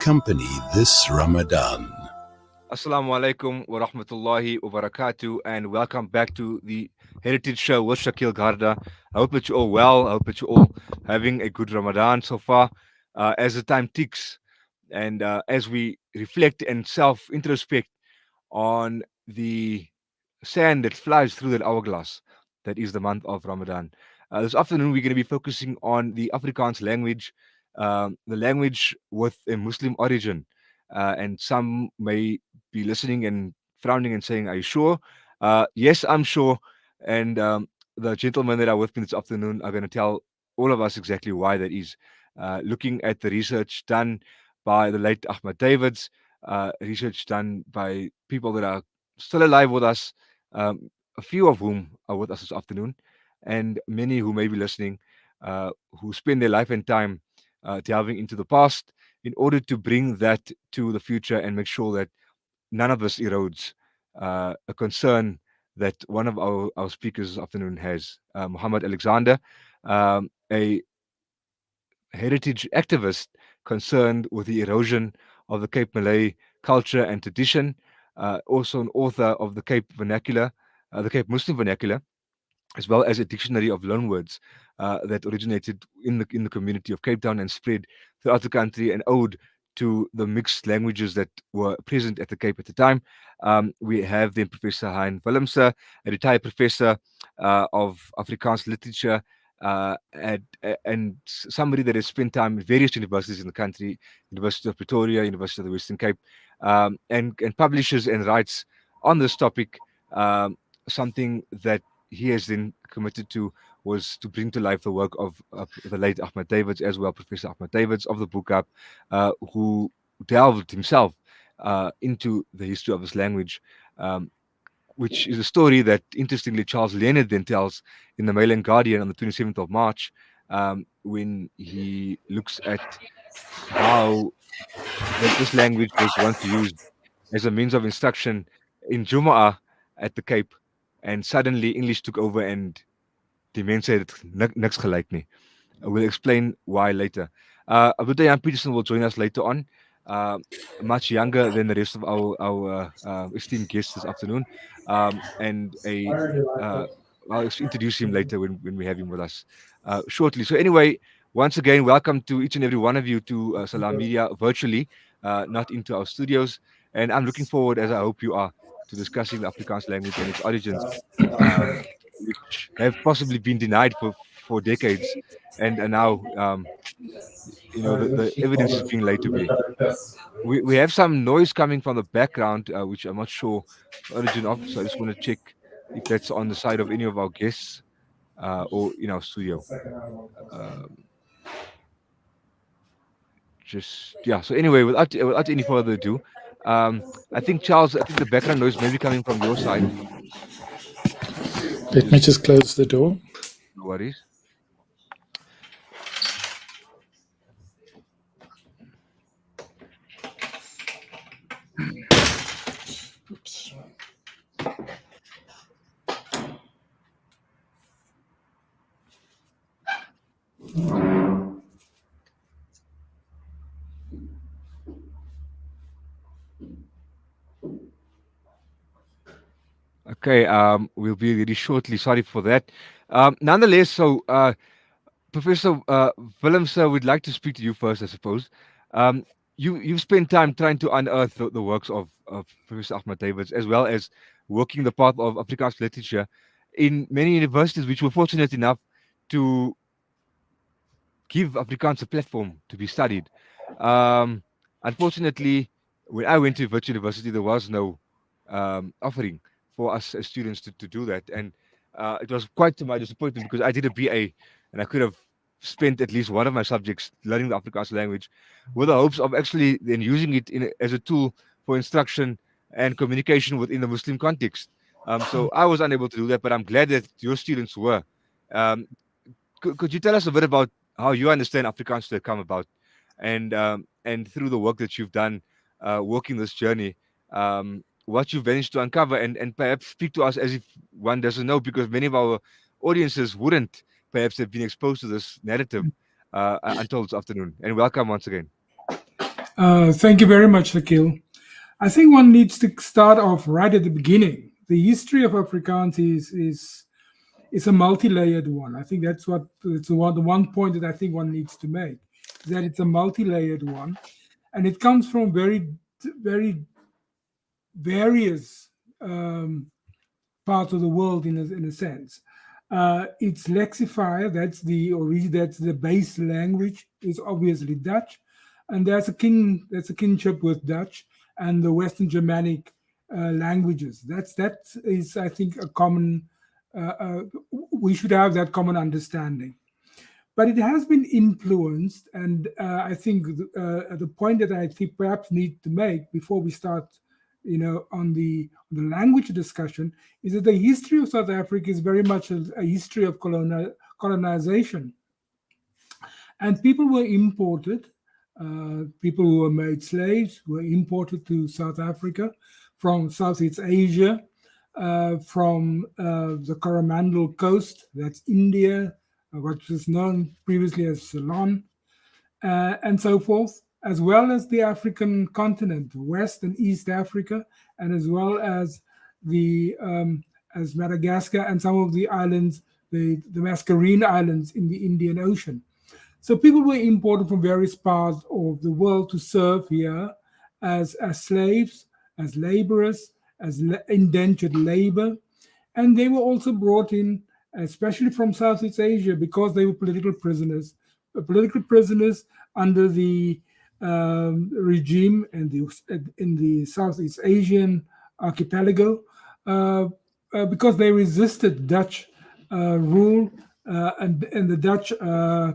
company this Ramadan. Assalamu alaikum wa rahmatullahi wa barakatuh, and welcome back to the Heritage Show with Shakeel Garda. I hope that you're all well. I hope that you're all having a good Ramadan so far. As the time ticks and as we reflect and self introspect on the sand that flies through that hourglass that is the month of Ramadan. This afternoon, we're going to be focusing on the Afrikaans language, the language with a Muslim origin. And some may be listening and frowning and saying, "Are you sure?" Yes, I'm sure. And the gentlemen that are with me this afternoon are going to tell all of us exactly why that is. Looking at the research done by the late Ahmad Davids, research done by people that are still alive with us, a few of whom are with us this afternoon, and many who may be listening, who spend their life and time delving into the past in order to bring that to the future and make sure that none of us erodes a concern that one of our speakers this afternoon has, Muhammad Alexander, a heritage activist concerned with the erosion of the Cape Malay culture and tradition, also an author of the Cape Muslim vernacular, as well as a dictionary of loanwords that originated in the community of Cape Town and spread throughout the country, and ode to the mixed languages that were present at the Cape at the time. We have then Professor Hein Willemse, a retired professor of Afrikaans literature, and somebody that has spent time in various universities in the country, University of Pretoria, University of the Western Cape, and publishes and writes on this topic, something that he has then committed to was to bring to life the work of the late Ahmad Davids, as well, Professor Ahmad Davids of the Book Up, who delved himself into the history of this language, which is a story that, interestingly, Charles Leonard then tells in the Mail and Guardian on the 27th of March, when he looks at how this language was once used as a means of instruction in Jumu'ah at the Cape, and suddenly English took over and die mense het niks gelyk nie. We'll explain why later. Abuta Jan Peterson will join us later on, uh, much younger than the rest of our esteemed guests this afternoon, and uh, I'll introduce him later when we have him with us shortly. So anyway, once again, welcome to each and every one of you to Salam Media virtually, not into our studios, and I'm looking forward, as I hope you are, to discussing the Afrikaans language and its origins, which have possibly been denied for decades, and are now, the evidence is being laid to be. We have some noise coming from the background, which I'm not sure the origin of, so I just want to check if that's on the side of any of our guests or in our studio. Um, just yeah. So anyway, without any further ado, um, I think Charles, I think the background noise may be coming from your side. Let me Just just close the door. no worries. Okay, we'll be ready shortly. Sorry for that. Nonetheless, so Professor Willemse, would like to speak to you first, I suppose. Um, you've spent time trying to unearth the works of Professor Ahmad Davids, as well as working the path of Afrikaans literature in many universities, which were fortunate enough to give Afrikaans a platform to be studied. Um, Unfortunately, when I went to virtual university, there was no offering for us as students to do that. And it was quite to my disappointment because I did a BA and I could have spent at least one of my subjects learning the Afrikaans language with the hopes of actually then using it as a tool for instruction and communication within the Muslim context. So I was unable to do that, but I'm glad that your students were. Um, could you tell us a bit about how you understand Afrikaans to have come about, and through the work that you've done, working this journey, what you've managed to uncover, and perhaps speak to us as if one doesn't know, because many of our audiences wouldn't perhaps have been exposed to this narrative until this afternoon. And welcome once again. Thank you very much, Shakil. I think one needs to start off right at the beginning. The history of Afrikaans is a multi-layered one. I think that's what it's the one point that I think one needs to make, is that it's a multi-layered one, and it comes from very various parts of the world in a sense. Its lexifier, that's the base language, is obviously Dutch, and there's a kinship with Dutch and the Western Germanic languages. That is, I think, a common. We should have that common understanding, but it has been influenced, and I think the point that I think perhaps need to make before we start, on the language discussion, is that the history of South Africa is very much a history of colonization, and people were imported. People who were made slaves were imported to South Africa from Southeast Asia, from the Coromandel Coast, that's India, what was known previously as Ceylon, and so forth, as well as the African continent, West and East Africa, and as well as the as Madagascar and some of the islands, the Mascarene Islands in the Indian Ocean. So people were imported from various parts of the world to serve here as slaves, as laborers, as indentured labor, and they were also brought in, especially from Southeast Asia, because they were political prisoners under the regime in the Southeast Asian archipelago, because they resisted Dutch rule and the Dutch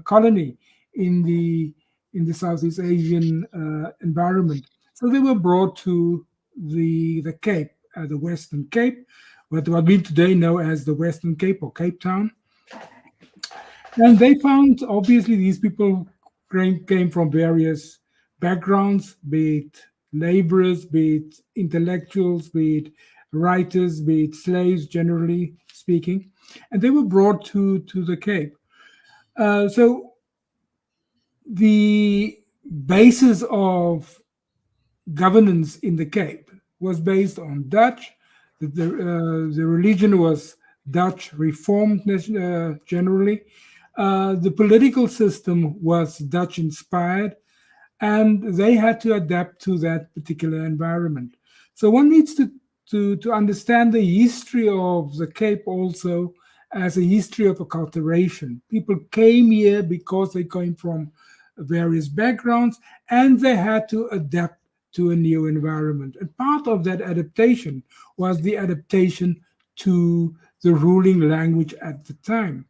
colony in the Southeast Asian environment. So they were brought to the Cape, the Western Cape, what we today know as the Western Cape or Cape Town. And they found, obviously, these people came from various backgrounds, be it laborers, be it intellectuals, be it writers, be it slaves, generally speaking, and they were brought to the Cape. So the basis of governance in the Cape was based on Dutch. The religion was Dutch Reformed generally. The political system was Dutch inspired, and they had to adapt to that particular environment. So one needs to understand the history of the Cape also as a history of acculturation. People came here because they came from various backgrounds and they had to adapt to a new environment. And part of that adaptation was the adaptation to the ruling language at the time.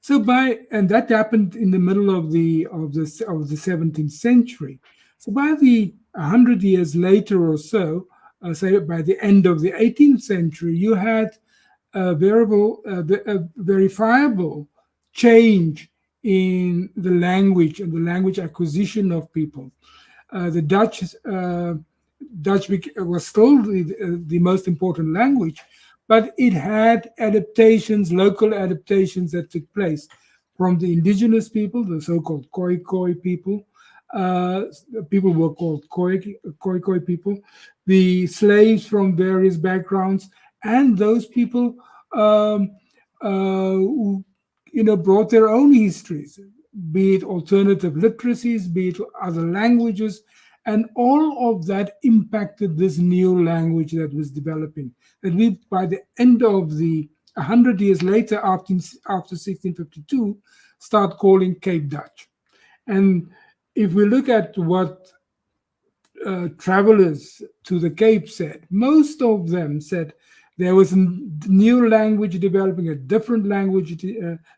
And that happened in the middle of the 17th century. So by the 100 years later or so, say by the end of the 18th century, you had a verifiable change in the language and the language acquisition of people. The Dutch was still the most important language, but it had adaptations, local adaptations that took place from the indigenous people, the so-called Khoi people. People were called Khoi people, the slaves from various backgrounds, and those people who brought their own histories, be it alternative literacies, be it other languages, and all of that impacted this new language that was developing. That we, by the end of the 100 years later, after 1652, start calling Cape Dutch. And if we look at what travelers to the Cape said, most of them said there was a new language developing, a different language.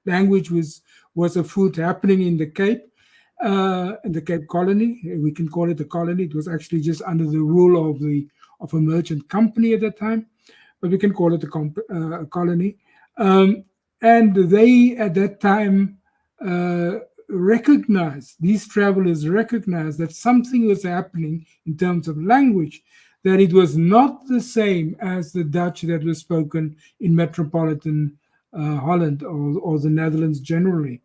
Language was afoot happening in the Cape colony. We can call it a colony. It was actually just under the rule of a merchant company at that time, but we can call it a colony. And they at that time these travelers recognized that something was happening in terms of language, that it was not the same as the Dutch that was spoken in metropolitan Holland or the Netherlands generally.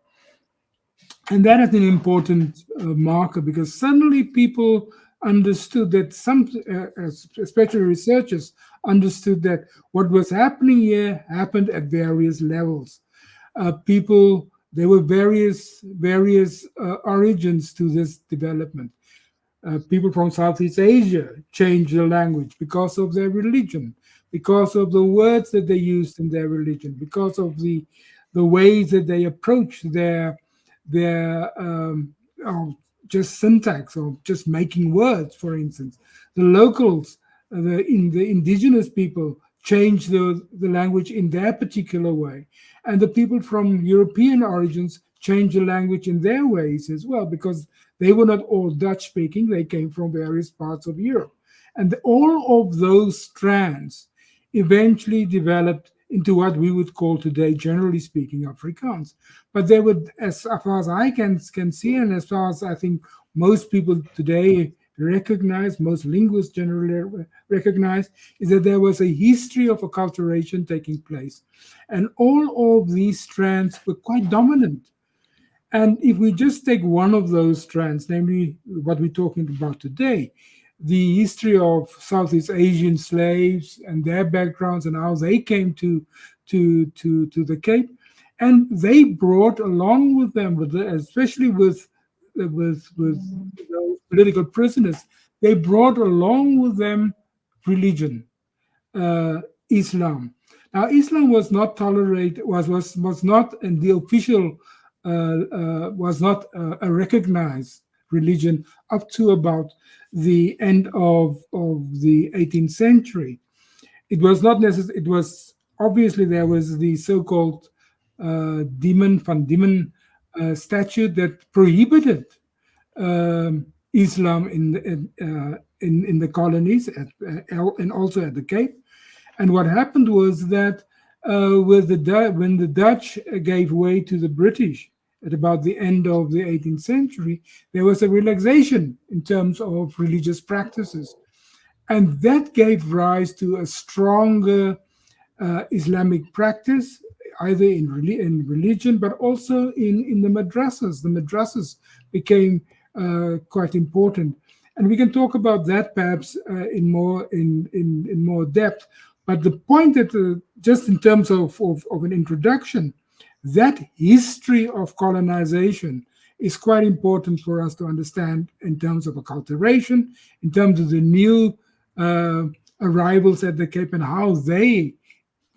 And that is an important marker because suddenly people understood that especially researchers, understood that what was happening here happened at various levels. People, there were various origins to this development. People from Southeast Asia changed their language because of their religion, because of the words that they used in their religion, because of the ways that they approached their oh, just syntax or just making words. For instance, the locals, the indigenous people changed the language in their particular way, and the people from European origins changed the language in their ways as well because they were not all Dutch speaking, they came from various parts of Europe. And all of those strands eventually developed into what we would call today, generally speaking, Afrikaans. But they would, as far as I can see, and as far as I think most people today recognize, most linguists generally recognize, is that there was a history of acculturation taking place. And all of these strands were quite dominant. And if we just take one of those strands, namely what we're talking about today, the history of Southeast Asian slaves and their backgrounds and how they came to the Cape, and they brought along with them, especially with those political prisoners, they brought along with them religion, uh, Islam. Now, Islam was not tolerated, was not in the official, was not a recognized religion up to about the end of the 18th century. It was not necessary. It was obviously there was the so-called Demon van Diemen statute that prohibited Islam in the colonies and also at the Cape. And what happened was that when the Dutch gave way to the British at about the end of the 18th century, there was a relaxation in terms of religious practices. And that gave rise to a stronger Islamic practice, either in religion, but also in the madrasas. The madrasas became quite important. And we can talk about that perhaps in more depth. But the point that just in terms of an introduction, that history of colonization is quite important for us to understand in terms of acculturation, in terms of the new uh, arrivals at the Cape and how they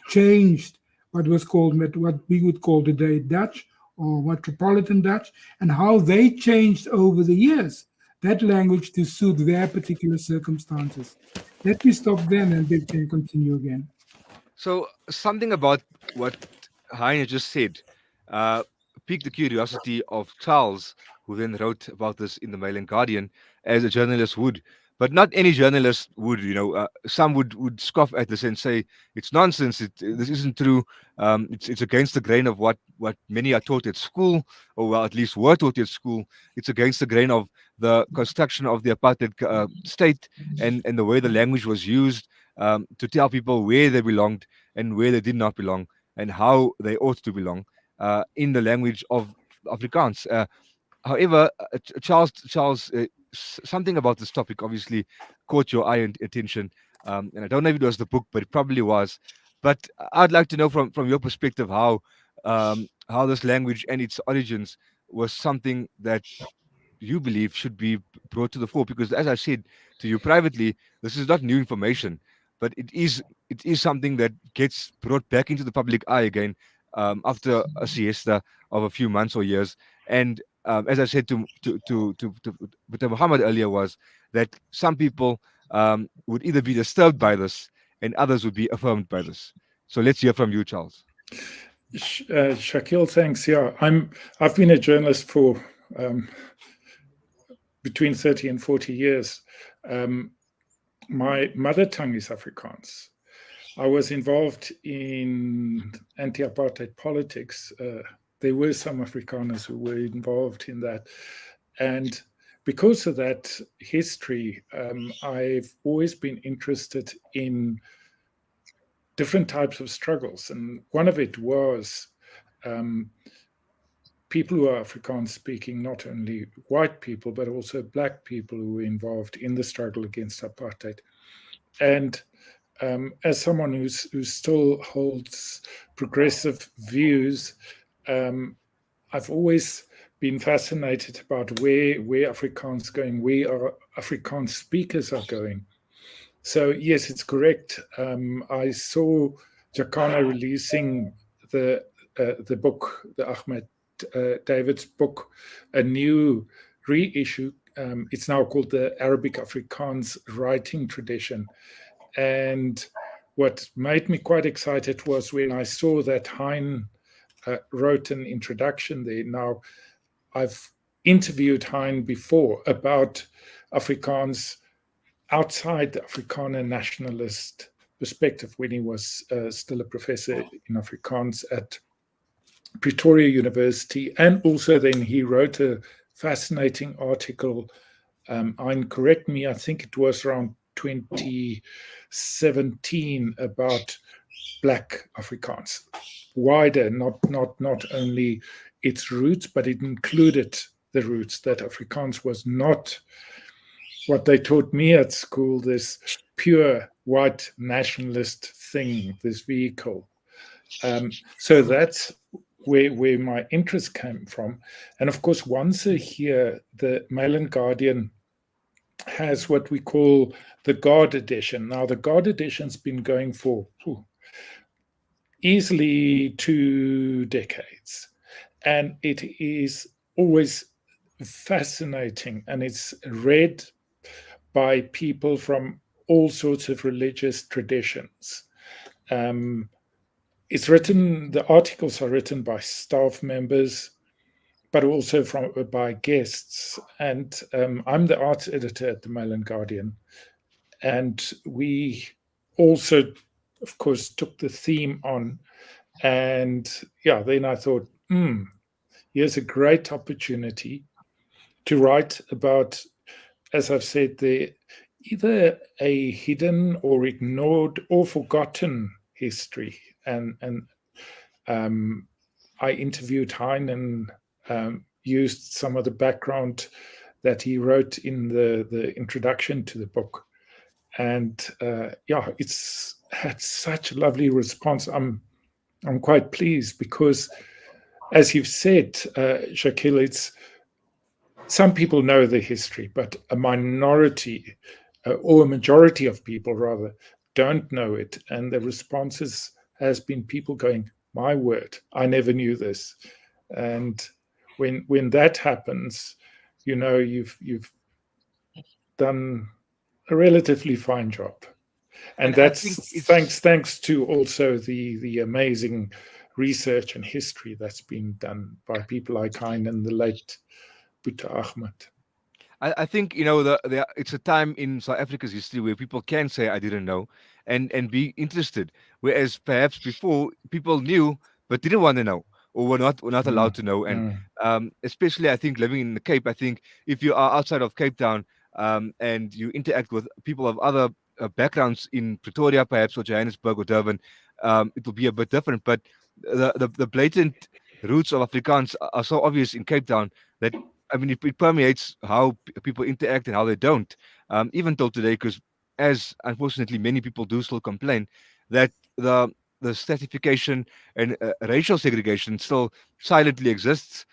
changed what we would call today Dutch or Metropolitan Dutch, and how they changed over the years that language to suit their particular circumstances. Let me stop then and we can continue again. So something about what Heine just said uh, piqued the curiosity of Charles, who then wrote about this in the Mail and Guardian, as a journalist would. But not any journalist would, some would scoff at this and say it's nonsense. This isn't true. It's against the grain of what many are taught at school, or well, at least were taught at school. It's against the grain of the construction of the apartheid state and the way the language was used to tell people where they belonged and where they did not belong and how they ought to belong in the language of Afrikaans. However, Charles, something about this topic obviously caught your eye and attention, and I don't know if it was the book, but it probably was. But I'd like to know from your perspective how this language and its origins was something that you believe should be brought to the fore, because as I said to you privately, this is not new information, but it is something that gets brought back into the public eye again after a siesta of a few months or years. And as I said to Muhammad earlier, was that some people would either be disturbed by this and others would be affirmed by this. So let's hear from you, Charles. Shakeel, thanks. Yeah, I've been a journalist for between 30 and 40 years. My mother tongue is Afrikaans. I was involved in anti-apartheid politics. There were some Afrikaners who were involved in that. And because of that history, I've always been interested in different types of struggles. And one of it was people who are Afrikaans speaking, not only white people, but also black people who were involved in the struggle against apartheid. And as someone who still holds progressive views, I've always been fascinated about where Afrikaans going, where our Afrikaans speakers are going. So yes, it's correct. I saw Jacana releasing the book, the Ahmed David's book, a new reissue. It's now called the Arabic Afrikaans Writing Tradition. And what made me quite excited was when I saw that Hein wrote an introduction there. Now, I've interviewed Hein before about Afrikaans outside the Afrikaner nationalist perspective when he was still a professor in Afrikaans at Pretoria University. And also then he wrote a fascinating article, Hein, correct me, I think it was around 2017, about Black Afrikaans, wider, not only its roots, but it included the roots, that Afrikaans was not what they taught me at school, this pure white nationalist thing, this vehicle. So that's where my interest came from. And of course, once a year, the Mail and Guardian has what we call the Guard edition. Now, the Guard edition's been going for easily 2 decades. And it is always fascinating, and it's read by people from all sorts of religious traditions. It's written, the articles are written by staff members, but also by guests. And I'm the arts editor at the Mail and Guardian. And we also, of course, took the theme on. And yeah, then I thought, here's a great opportunity to write about, as I've said, either a hidden or ignored or forgotten history. And I interviewed Hein and used some of the background that he wrote in the introduction to the book. And yeah, it's had such a lovely response. I'm quite pleased because, as you've said, Shakeel, it's some people know the history, but a minority or a majority of people rather don't know it. And the responses has been people going, my word, I never knew this. And when that happens, you know, you've done a relatively fine job. And that's thanks to also the amazing research and history that's been done by people like Hein and the late Buta Ahmed. I think, you know, it's a time in South Africa's history where people can say I didn't know and be interested, whereas perhaps before people knew but didn't want to know or were not allowed to know. And especially, I think, living in the Cape, I think if you are outside of Cape Town and you interact with people of other backgrounds in Pretoria, perhaps, or Johannesburg or Durban, it will be a bit different. But the blatant roots of Afrikaans are so obvious in Cape Town that, I mean, it permeates how people interact and how they don't, even till today, because as unfortunately many people do still complain that the stratification and racial segregation still silently exists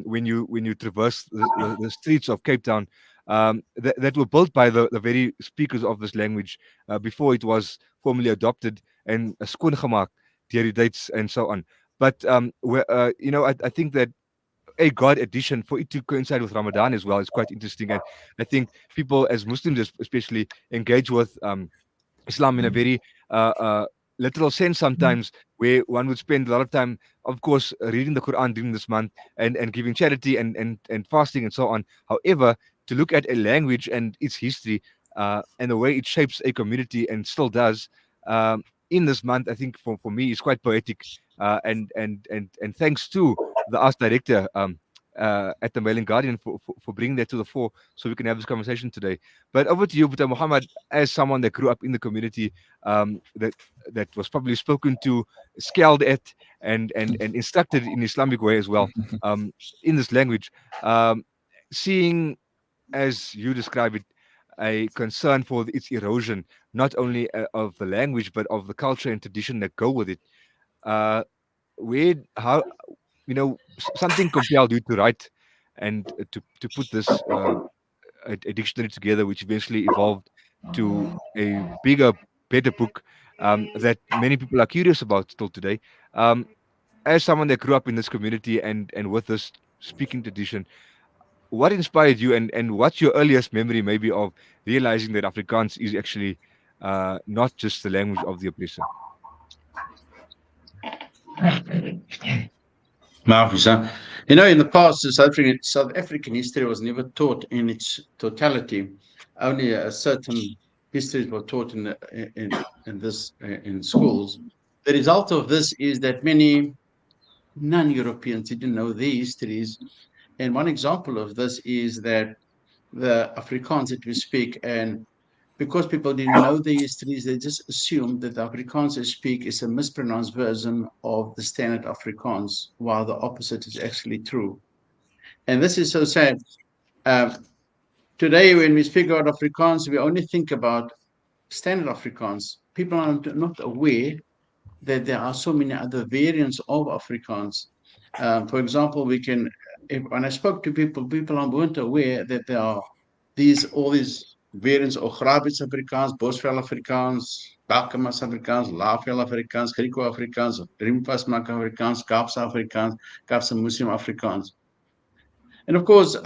when you traverse the streets of Cape Town that were built by the very speakers of this language before it was formally adopted and skoon gemaak deur die dates and so on. But you know, I think that a God edition for it to coincide with Ramadan as well is quite interesting, and I think people as Muslims especially engage with Islam in a very literal sense sometimes, where one would spend a lot of time, of course, reading the Quran during this month and giving charity and fasting and so on. However, to look at a language and its history and the way it shapes a community and still does in this month, I think for me is quite poetic. And thanks to the arts director, at the Mail and Guardian for bringing that to the fore so we can have this conversation today. But over to you, Buta Muhammad, as someone that grew up in the community, that was probably spoken to, scowled at, and instructed in Islamic way as well, in this language, seeing, as you describe it, a concern for its erosion, not only of the language but of the culture and tradition that go with it. How something compelled you to write and to put this a dictionary together, which eventually evolved to a bigger, better book that many people are curious about still today. As someone that grew up in this community and with this speaking tradition, what inspired you, and what's your earliest memory maybe of realizing that Afrikaans is actually not just the language of the oppressor? Marvelous. In the past, South African history was never taught in its totality. Only a certain histories were taught in schools. The result of this is that many non-Europeans didn't know their histories. And one example of this is that the Afrikaans that we speak, and because people didn't know the histories, they just assumed that the Afrikaans they speak is a mispronounced version of the standard Afrikaans, while the opposite is actually true. And this is so sad. Today, when we speak about Afrikaans, we only think about standard Afrikaans. People are not aware that there are so many other variants of Afrikaans. For example, when I spoke to people weren't aware that there are all these variants of Grabits Afrikaans, Bosvel Afrikaans, Bakamas Afrikaans, Lavel Afrikaans, Griqua Afrikaans, Rimfasmak Afrikaans, Kaapse Afrikaans, Kaapse Muslim Afrikaans. And of course,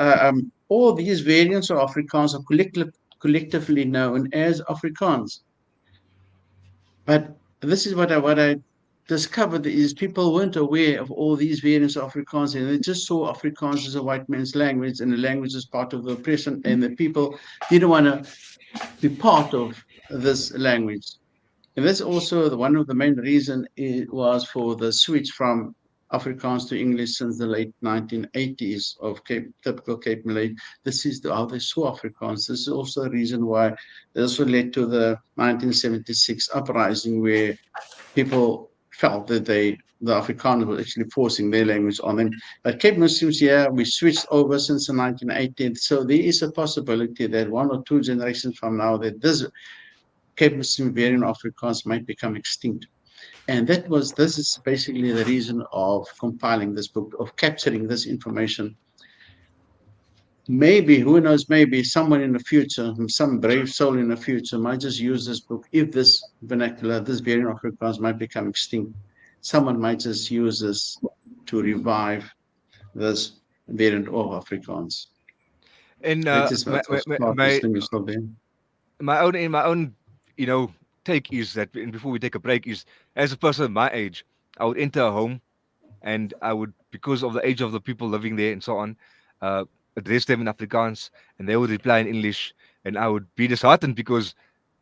all these variants of Afrikaans are collectively known as Afrikaans. But this is what I discovered is people weren't aware of all these variants of Afrikaans, and they just saw Afrikaans as a white man's language, and the language is part of the oppression, and the people didn't want to be part of this language. And that's also one of the main reasons it was for the switch from Afrikaans to English since the late 1980s of typical Cape Malay. This is how they saw Afrikaans. This is also the reason why this led to the 1976 uprising, where people felt that the Afrikaners were actually forcing their language on them. But Cape Muslims, we switched over since the 1980s. So there is a possibility that 1 or 2 generations from now, that this Cape Muslim variant of Afrikaans might become extinct. And this is basically the reason of compiling this book, of capturing this information. Maybe, who knows, maybe someone in the future, some brave soul in the future might just use this book. If this vernacular, this variant of Afrikaans might become extinct, someone might just use this to revive this variant of Afrikaans. And my own, take is that, and before we take a break, is as a person my age, I would enter a home, and I would, because of the age of the people living there and so on, address them in Afrikaans, and they would reply in English, and I would be disheartened because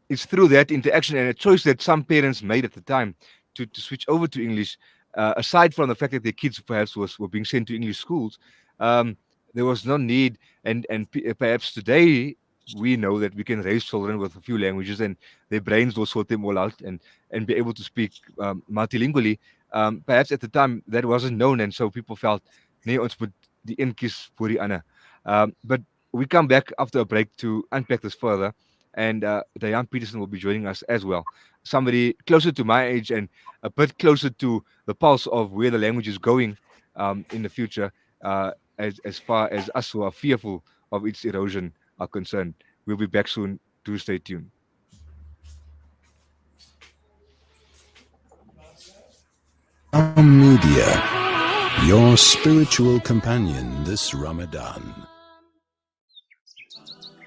it's through that interaction and a choice that some parents made at the time to switch over to English, aside from the fact that their kids perhaps were being sent to English schools, there was no need, and perhaps today we know that we can raise children with a few languages and their brains will sort them all out and be able to speak multilingually. Perhaps at the time that wasn't known, and so people felt, nee, ons moet die een kies voor die ander. But we come back after a break to unpack this further, and Diane Peterson will be joining us as well. Somebody closer to my age and a bit closer to the pulse of where the language is going in the future, as far as us who are fearful of its erosion are concerned. We'll be back soon. Do stay tuned. Media, your spiritual companion this Ramadan.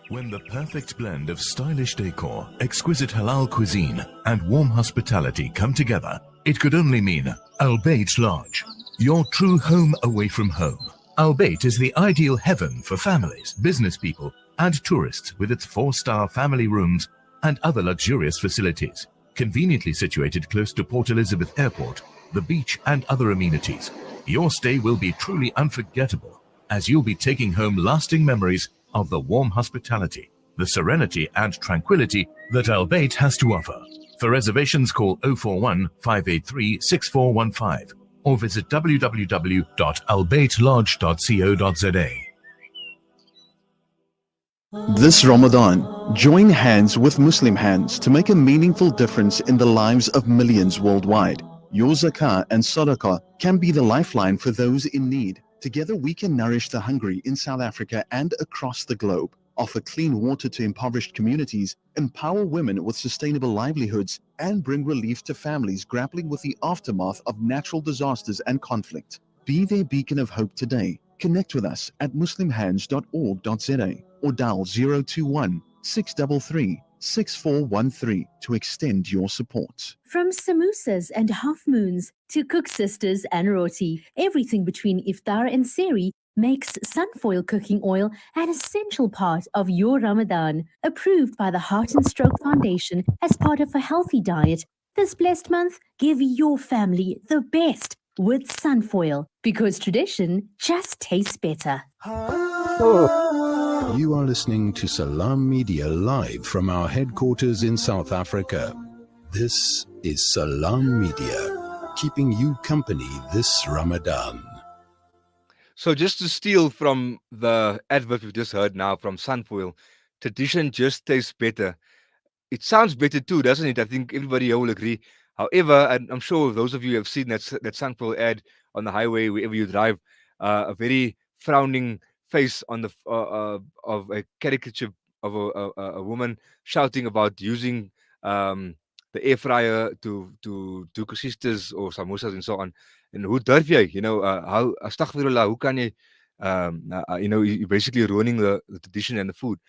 When the perfect blend of stylish decor, exquisite halal cuisine, and warm hospitality come together, it could only mean Al Bayt Lodge, your true home away from home. Al Bayt is the ideal heaven for families, business people, and tourists, with its 4-star family rooms and other luxurious facilities. Conveniently situated close to Port Elizabeth Airport, the beach, and other amenities, your stay will be truly unforgettable. as you'll be taking home lasting memories of the warm hospitality, the serenity and tranquility that Al Bayt has to offer. For reservations, call 041 583 6415 or visit www.albaytlodge.co.za. This Ramadan, join hands with Muslim hands to make a meaningful difference in the lives of millions worldwide. Your zakah and sadaqah can be the lifeline for those in need. Together we can nourish the hungry in South Africa and across the globe, offer clean water to impoverished communities, empower women with sustainable livelihoods, and bring relief to families grappling with the aftermath of natural disasters and conflict. Be their beacon of hope today. Connect with us at muslimhands.org.za or dial 021 633 6413 to extend your support. From samosas and half moons to cook sisters and roti, everything between iftar and sehri makes sunfoil cooking oil an essential part of your Ramadan. Approved by the Heart and Stroke Foundation as part of a healthy diet, this blessed month, give your family the best with sunfoil, because tradition just tastes better. You are listening to Salam Media live from our headquarters in South Africa. This is Salam Media, keeping you company this Ramadan. So just to steal from the advert we've just heard now from Sunfoil, tradition just tastes better. It sounds better too, doesn't it? I think everybody here will agree. However, and I'm sure those of you who have seen that Sunfoil ad on the highway, wherever you drive, a very frowning face on the of a caricature of a woman shouting about using the air fryer to do sisters or samosas and so on. And hoe durf jy, how astaghfirullah, hoe kan jy, you're basically ruining the tradition and the food.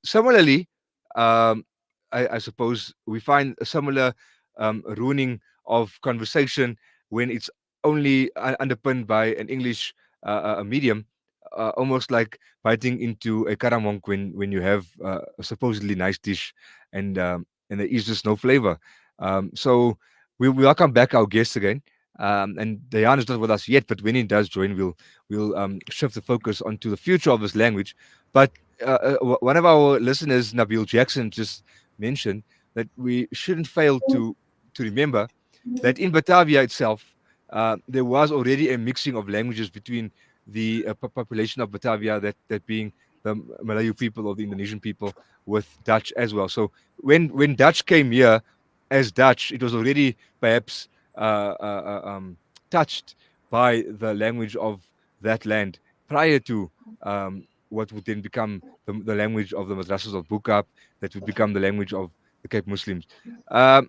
Similarly, I suppose we find a similar ruining of conversation when it's only underpinned by an English medium, almost like biting into a karamonk when you have a supposedly nice dish and there is just no flavor. So we welcome back our guests again. And Dayan is not with us yet, but when he does join, we'll shift the focus onto the future of this language. But one of our listeners, Nabil Jackson, just mentioned that we shouldn't fail to remember that in Batavia itself, there was already a mixing of languages between the population of Batavia, that being the Malayu people or the Indonesian people, with Dutch as well. So when Dutch came here as Dutch, it was already perhaps touched by the language of that land prior to what would then become the language of the madrasas of Bukab, that would become the language of the Cape Muslims. I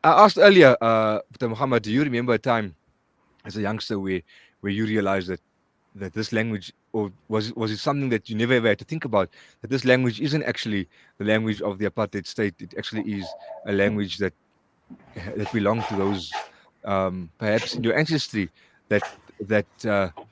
asked earlier, Dr. Muhammad, do you remember a time as a youngster where you realized that this language, or was it something that you never ever had to think about, that this language isn't actually the language of the apartheid state? It actually is a language that belonged to those perhaps in your ancestry that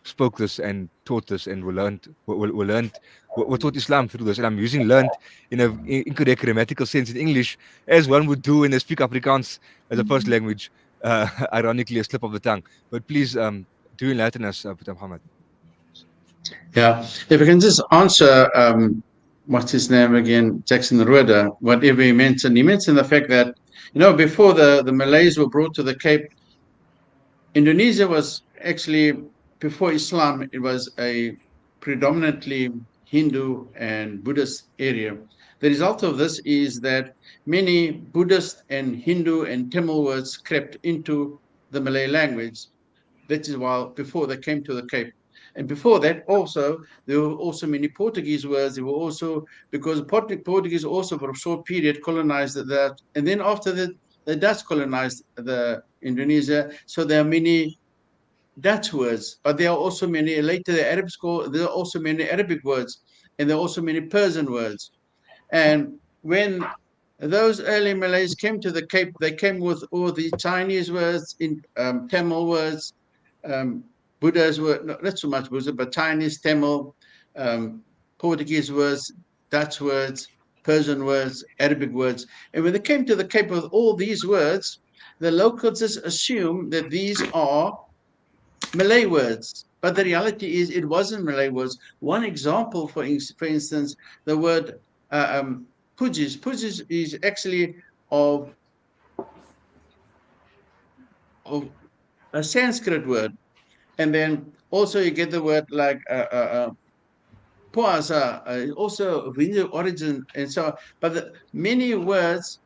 spoke this and taught this and were taught Islam through this. And I'm using learned in an incorrect grammatical sense in English, as one would do when they speak Afrikaans as a first language, ironically a slip of the tongue. But please do enlighten us, Peter Muhammad. Yeah, if I can just answer, what's his name again, Jackson Rueda, whatever he mentioned. He mentioned the fact that, before the Malays were brought to the Cape, Indonesia was actually, before Islam, it was a predominantly Hindu and Buddhist area. The result of this is that many Buddhist and Hindu and Tamil words crept into the Malay language. That is why before they came to the Cape. And before that also, there were also many Portuguese words. There were also, because Portuguese also for a short period colonized that. And then after that, the Dutch colonized the Indonesia. So there are many Dutch words, but there are also many, later the Arabs there are also many Arabic words, and there are also many Persian words. And when those early Malays came to the Cape, they came with all the Chinese words, in Tamil words, Buddha's word, not so much Buddha, but Chinese, Tamil, Portuguese words, Dutch words, Persian words, Arabic words. And when they came to the Cape with all these words, the locals just assume that these are Malay words. But the reality is it wasn't Malay words. One example, for instance, the word pujis. Pujis is actually of a Sanskrit word. And then also you get the word like puasa, also of Indian origin and so on. But many words,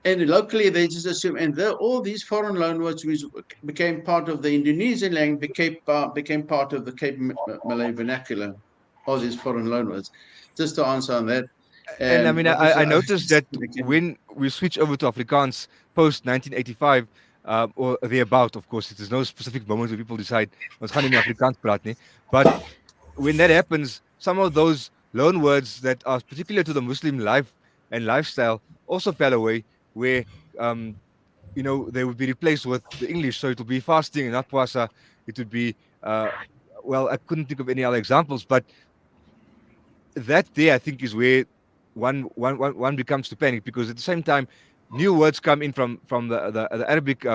and locally they just assume, and all these foreign loanwords which became part of the Indonesian language became part of the Cape Malay vernacular, all these foreign loanwords. Just to answer on that. And I And mean, what was I the other noticed that question? when we switch over to Afrikaans post 1985, or thereabout, of course, there's no specific moment where people decide, ons gaan nie meer Afrikaans praat nie. But when that happens, some of those loan words that are particular to the Muslim life and lifestyle also fell away, where um, they would be replaced with the English. So it would be fasting and not puasa. It would be well, I couldn't think of any other examples, but that there, I think, is where one becomes to panic, because at the same time, new words come in from the Arabic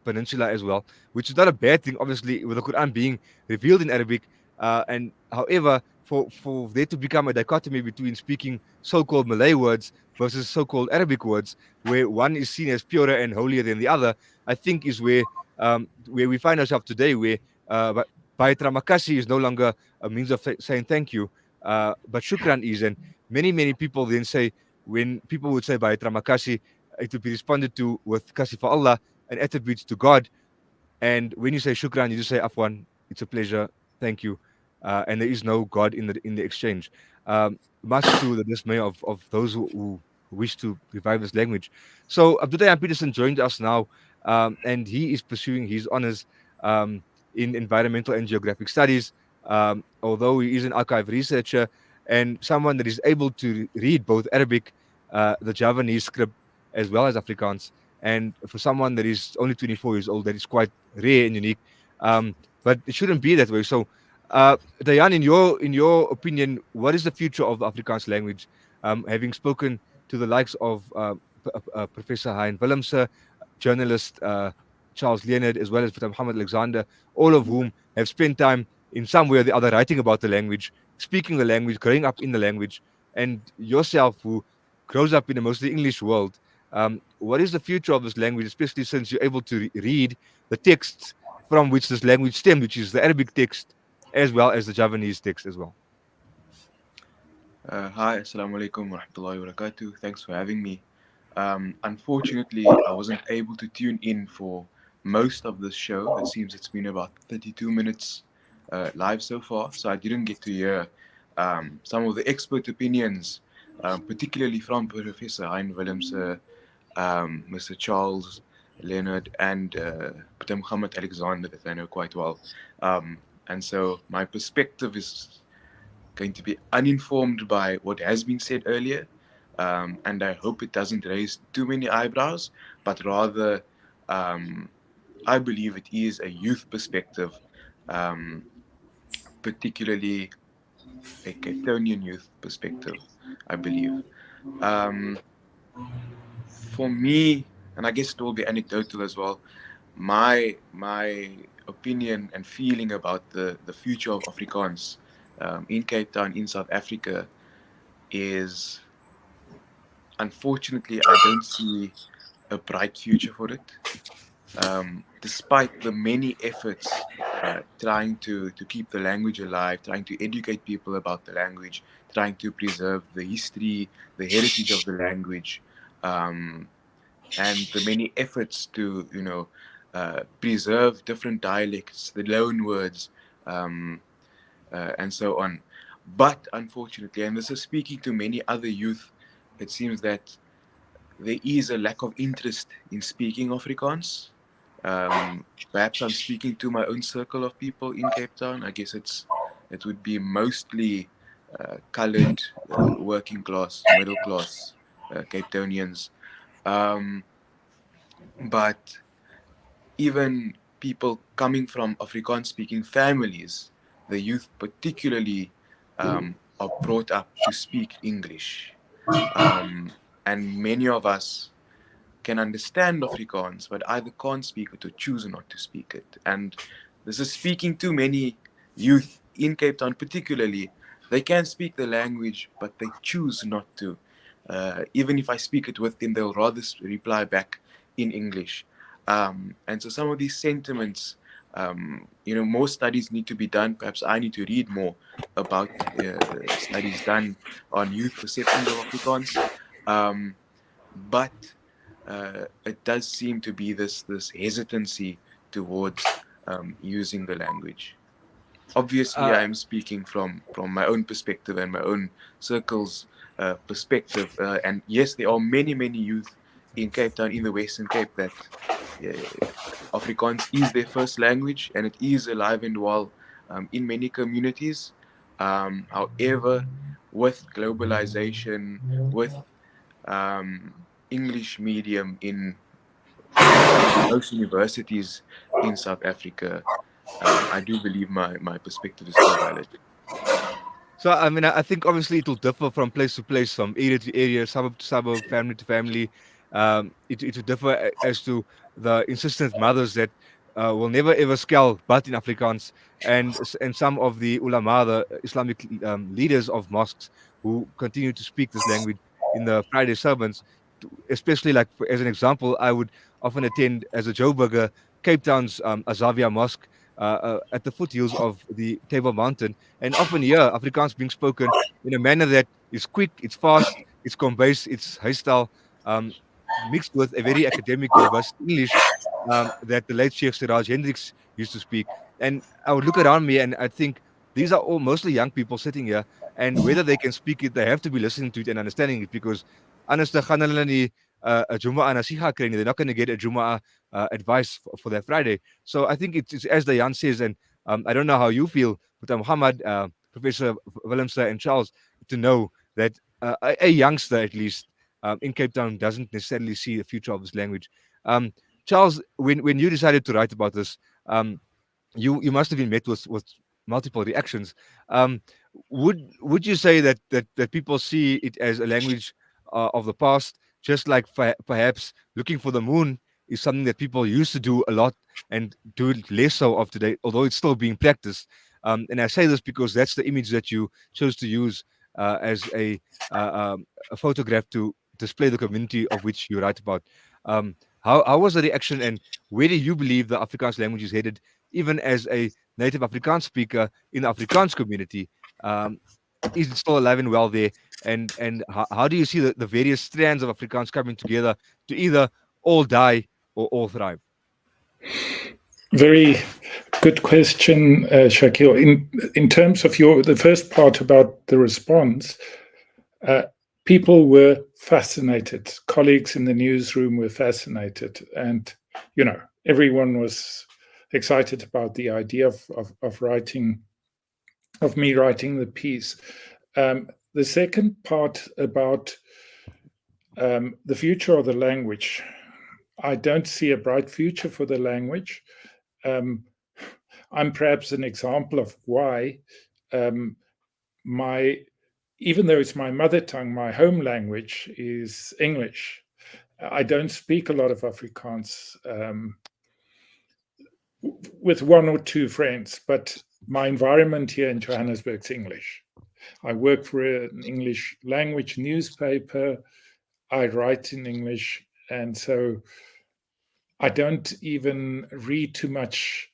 peninsula as well, which is not a bad thing, obviously, with the Quran being revealed in Arabic. And however, for there to become a dichotomy between speaking so-called Malay words versus so-called Arabic words, where one is seen as purer and holier than the other, I think is where we find ourselves today, where Bhai terima kasih is no longer a means of saying thank you, but shukran is. And many people then say, when people would say by terima kasih, it would be responded to with kasih for Allah, an attribute to God. And when you say shukran, you just say afwan, it's a pleasure, thank you, and there is no God in the exchange. Much to the dismay of those who wish to revive this language. So Abdullah Peterson joined us now, and he is pursuing his honors in environmental and geographic studies. Although he is an archive researcher and someone that is able to read both Arabic, the Javanese script, as well as Afrikaans. And for someone that is only 24 years old, that is quite rare and unique. But it shouldn't be that way. So, Dayan, in your opinion, what is the future of the Afrikaans language? Having spoken to the likes of Professor Hein Willemse, journalist Charles Leonard, as well as Dr. Muhammad Alexander, all of whom have spent time in some way or the other writing about the language, speaking the language, growing up in the language, and yourself, who grows up in a mostly English world. What is the future of this language, especially since you're able to read the texts from which this language stemmed, which is the Arabic text as well as the Javanese text as well? Hi, Assalamu alaikum wa rahmatullahi wa barakatuh. Thanks for having me. Unfortunately, I wasn't able to tune in for most of this show. It seems it's been about 32 minutes live so far, so I didn't get to hear some of the expert opinions, particularly from Professor Hein Willemse, Mr. Charles Leonard, and Dr. Muhammad Alexander, that I know quite well. And so my perspective is going to be uninformed by what has been said earlier, and I hope it doesn't raise too many eyebrows, but rather I believe it is a youth perspective, particularly a Capetonian youth perspective, I believe. For me, and I guess it will be anecdotal as well, my opinion and feeling about the future of Afrikaans in Cape Town, in South Africa, is, unfortunately, I don't see a bright future for it. Despite the many efforts trying to keep the language alive, trying to educate people about the language, trying to preserve the history, the heritage of the language, and the many efforts to, preserve different dialects, the loan words, and so on. But unfortunately, and this is speaking to many other youth, it seems that there is a lack of interest in speaking Afrikaans. Perhaps I'm speaking to my own circle of people in Cape Town. I guess it would be mostly colored, working class, middle class Cape Townians. But even people coming from Afrikaans speaking families, the youth particularly, are brought up to speak English. And many of us can understand Afrikaans, but either can't speak it or choose not to speak it. And this is speaking to many youth in Cape Town, particularly. They can speak the language, but they choose not to. Even if I speak it with them, they'll rather reply back in English. And so some of these sentiments, more studies need to be done. Perhaps I need to read more about studies done on youth perceptions of Afrikaans. But it does seem to be this hesitancy towards using the language. Obviously, I am speaking from my own perspective and my own circle's perspective. And yes, there are many youth in Cape Town, in the Western Cape, that Afrikaans is their first language, and it is alive and well in many communities. However, with globalization, with English medium in most universities in South Africa, I do believe my perspective is still valid. So, I mean, I think obviously it will differ from place to place, from area to area, suburb to suburb, family to family. It will differ as to the insistent mothers that will never ever scale but in Afrikaans, and some of the ulama, the Islamic leaders of mosques, who continue to speak this language in the Friday sermons. Especially, like as an example, I would often attend as a Joburger Cape Town's Azavia Mosque at the foothills of the Table Mountain, and often hear Afrikaans being spoken in a manner that is quick, it's fast, it's conveys, it's hairstyle, um, mixed with a very academic university English that the late Sheikh Siraj Hendricks used to speak. And I would look around me and I think these are all mostly young people sitting here, and whether they can speak it, they have to be listening to it and understanding it, because anders dan gaan hulle nie 'n Jumu'ah nasiha kry nie. They're not going to get a Jumu'ah advice for their Friday. So I think it's as the Jan says, and I don't know how you feel, but Muhammad, Professor Willemse, and Charles, to know that a youngster, at least in Cape Town, doesn't necessarily see the future of this language. Charles, when you decided to write about this, you must have been met with multiple reactions. Would you say that people see it as a language of the past, just like perhaps looking for the moon is something that people used to do a lot and do it less so of today, although it's still being practiced? And I say this because that's the image that you chose to use as a photograph to display the community of which you write about. How was the reaction, and where do you believe the Afrikaans language is headed, even as a native Afrikaans speaker in the Afrikaans community? Is it still alive and well there? And how do you see the various strands of Afrikaans coming together to either all die or all thrive? Very good question, Shakeel. In terms of the first part about the response, people were fascinated. Colleagues in the newsroom were fascinated, and everyone was excited about the idea of me writing the piece. The second part about the future of the language, I don't see a bright future for the language. I'm perhaps an example of why. Even though it's my mother tongue, my home language is English. I don't speak a lot of Afrikaans with one or two friends, but my environment here in Johannesburg is English. I work for an English language newspaper. I write in English, and so I don't even read too much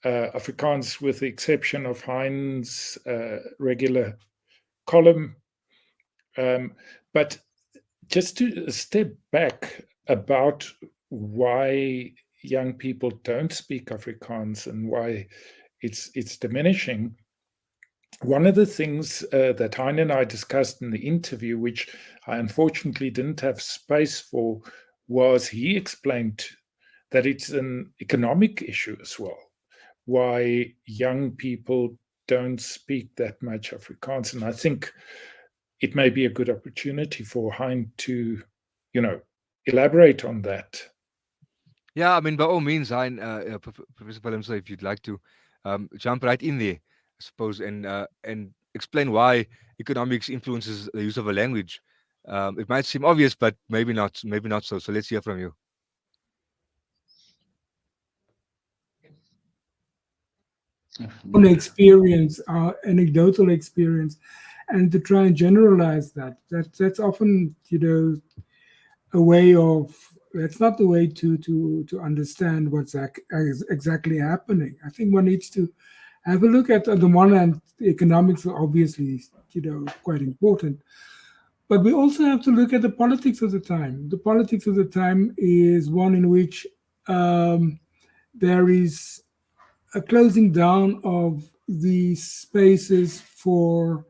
Afrikaans, with the exception of Hein's regular column. But just to step back about why young people don't speak Afrikaans and why it's diminishing. One of the things that Hein and I discussed in the interview, which I unfortunately didn't have space for, was he explained that it's an economic issue as well, why young people don't speak that much Afrikaans. And I think it may be a good opportunity for Hein to, elaborate on that. Yeah, I mean, by all means, Hein, Professor Willemse, if you'd like to jump right in there, I suppose, and explain why economics influences the use of a language. It might seem obvious, but maybe not so. So let's hear from you. own experience, our anecdotal experience, and to try and generalize that. That's often, a way of, that's not the way to understand what's exactly happening. I think one needs to have a look at, on the one hand, the economics are obviously, quite important, but we also have to look at the politics of the time. The politics of the time is one in which there is a closing down of the spaces for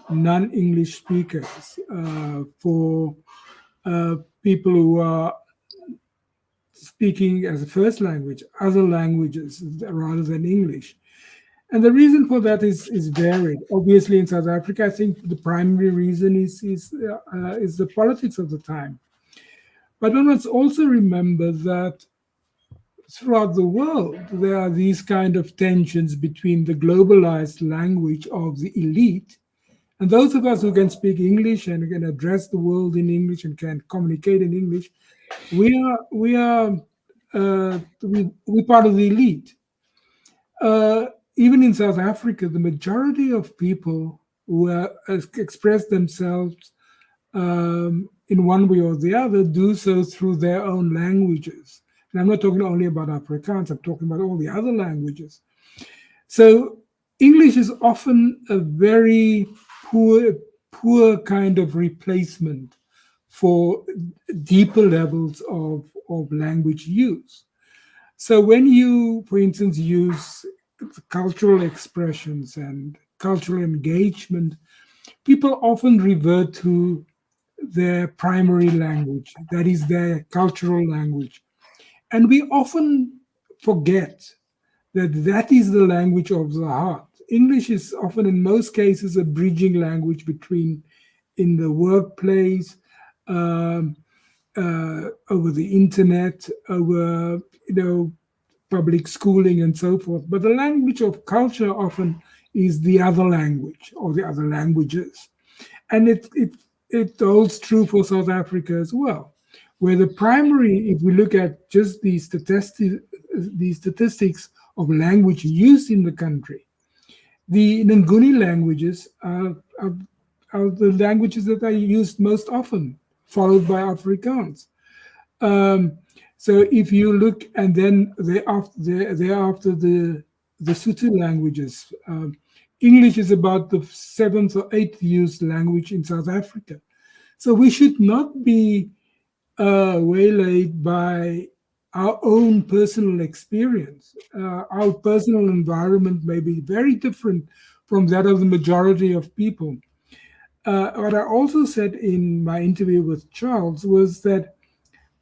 non-English speakers, for people who are speaking as a first language, other languages rather than English. And the reason for that is varied. Obviously, in South Africa, I think the primary reason is the politics of the time. But one must also remember that throughout the world, there are these kind of tensions between the globalized language of the elite and those of us who can speak English and can address the world in English and can communicate in English. We're part of the elite. Even in South Africa, the majority of people who express themselves in one way or the other do so through their own languages. And I'm not talking only about Afrikaans, I'm talking about all the other languages. So English is often a very poor kind of replacement for deeper levels of language use. So when you, for instance, use cultural expressions and cultural engagement, people often revert to their primary language, that is their cultural language. And we often forget that that is the language of the heart. English is often, in most cases, a bridging language between in the workplace, over the internet, over public schooling and so forth. But the language of culture often is the other language or the other languages. And it holds true for South Africa as well, where the primary, if we look at just the statistics of language use in the country, the Nguni languages are the languages that are used most often, followed by Afrikaans. So if you look, and then thereafter the Sotho languages, English is about the 7th or 8th used language in South Africa. So we should not be waylaid by our own personal experience. Our personal environment may be very different from that of the majority of people. What I also said in my interview with Charles was that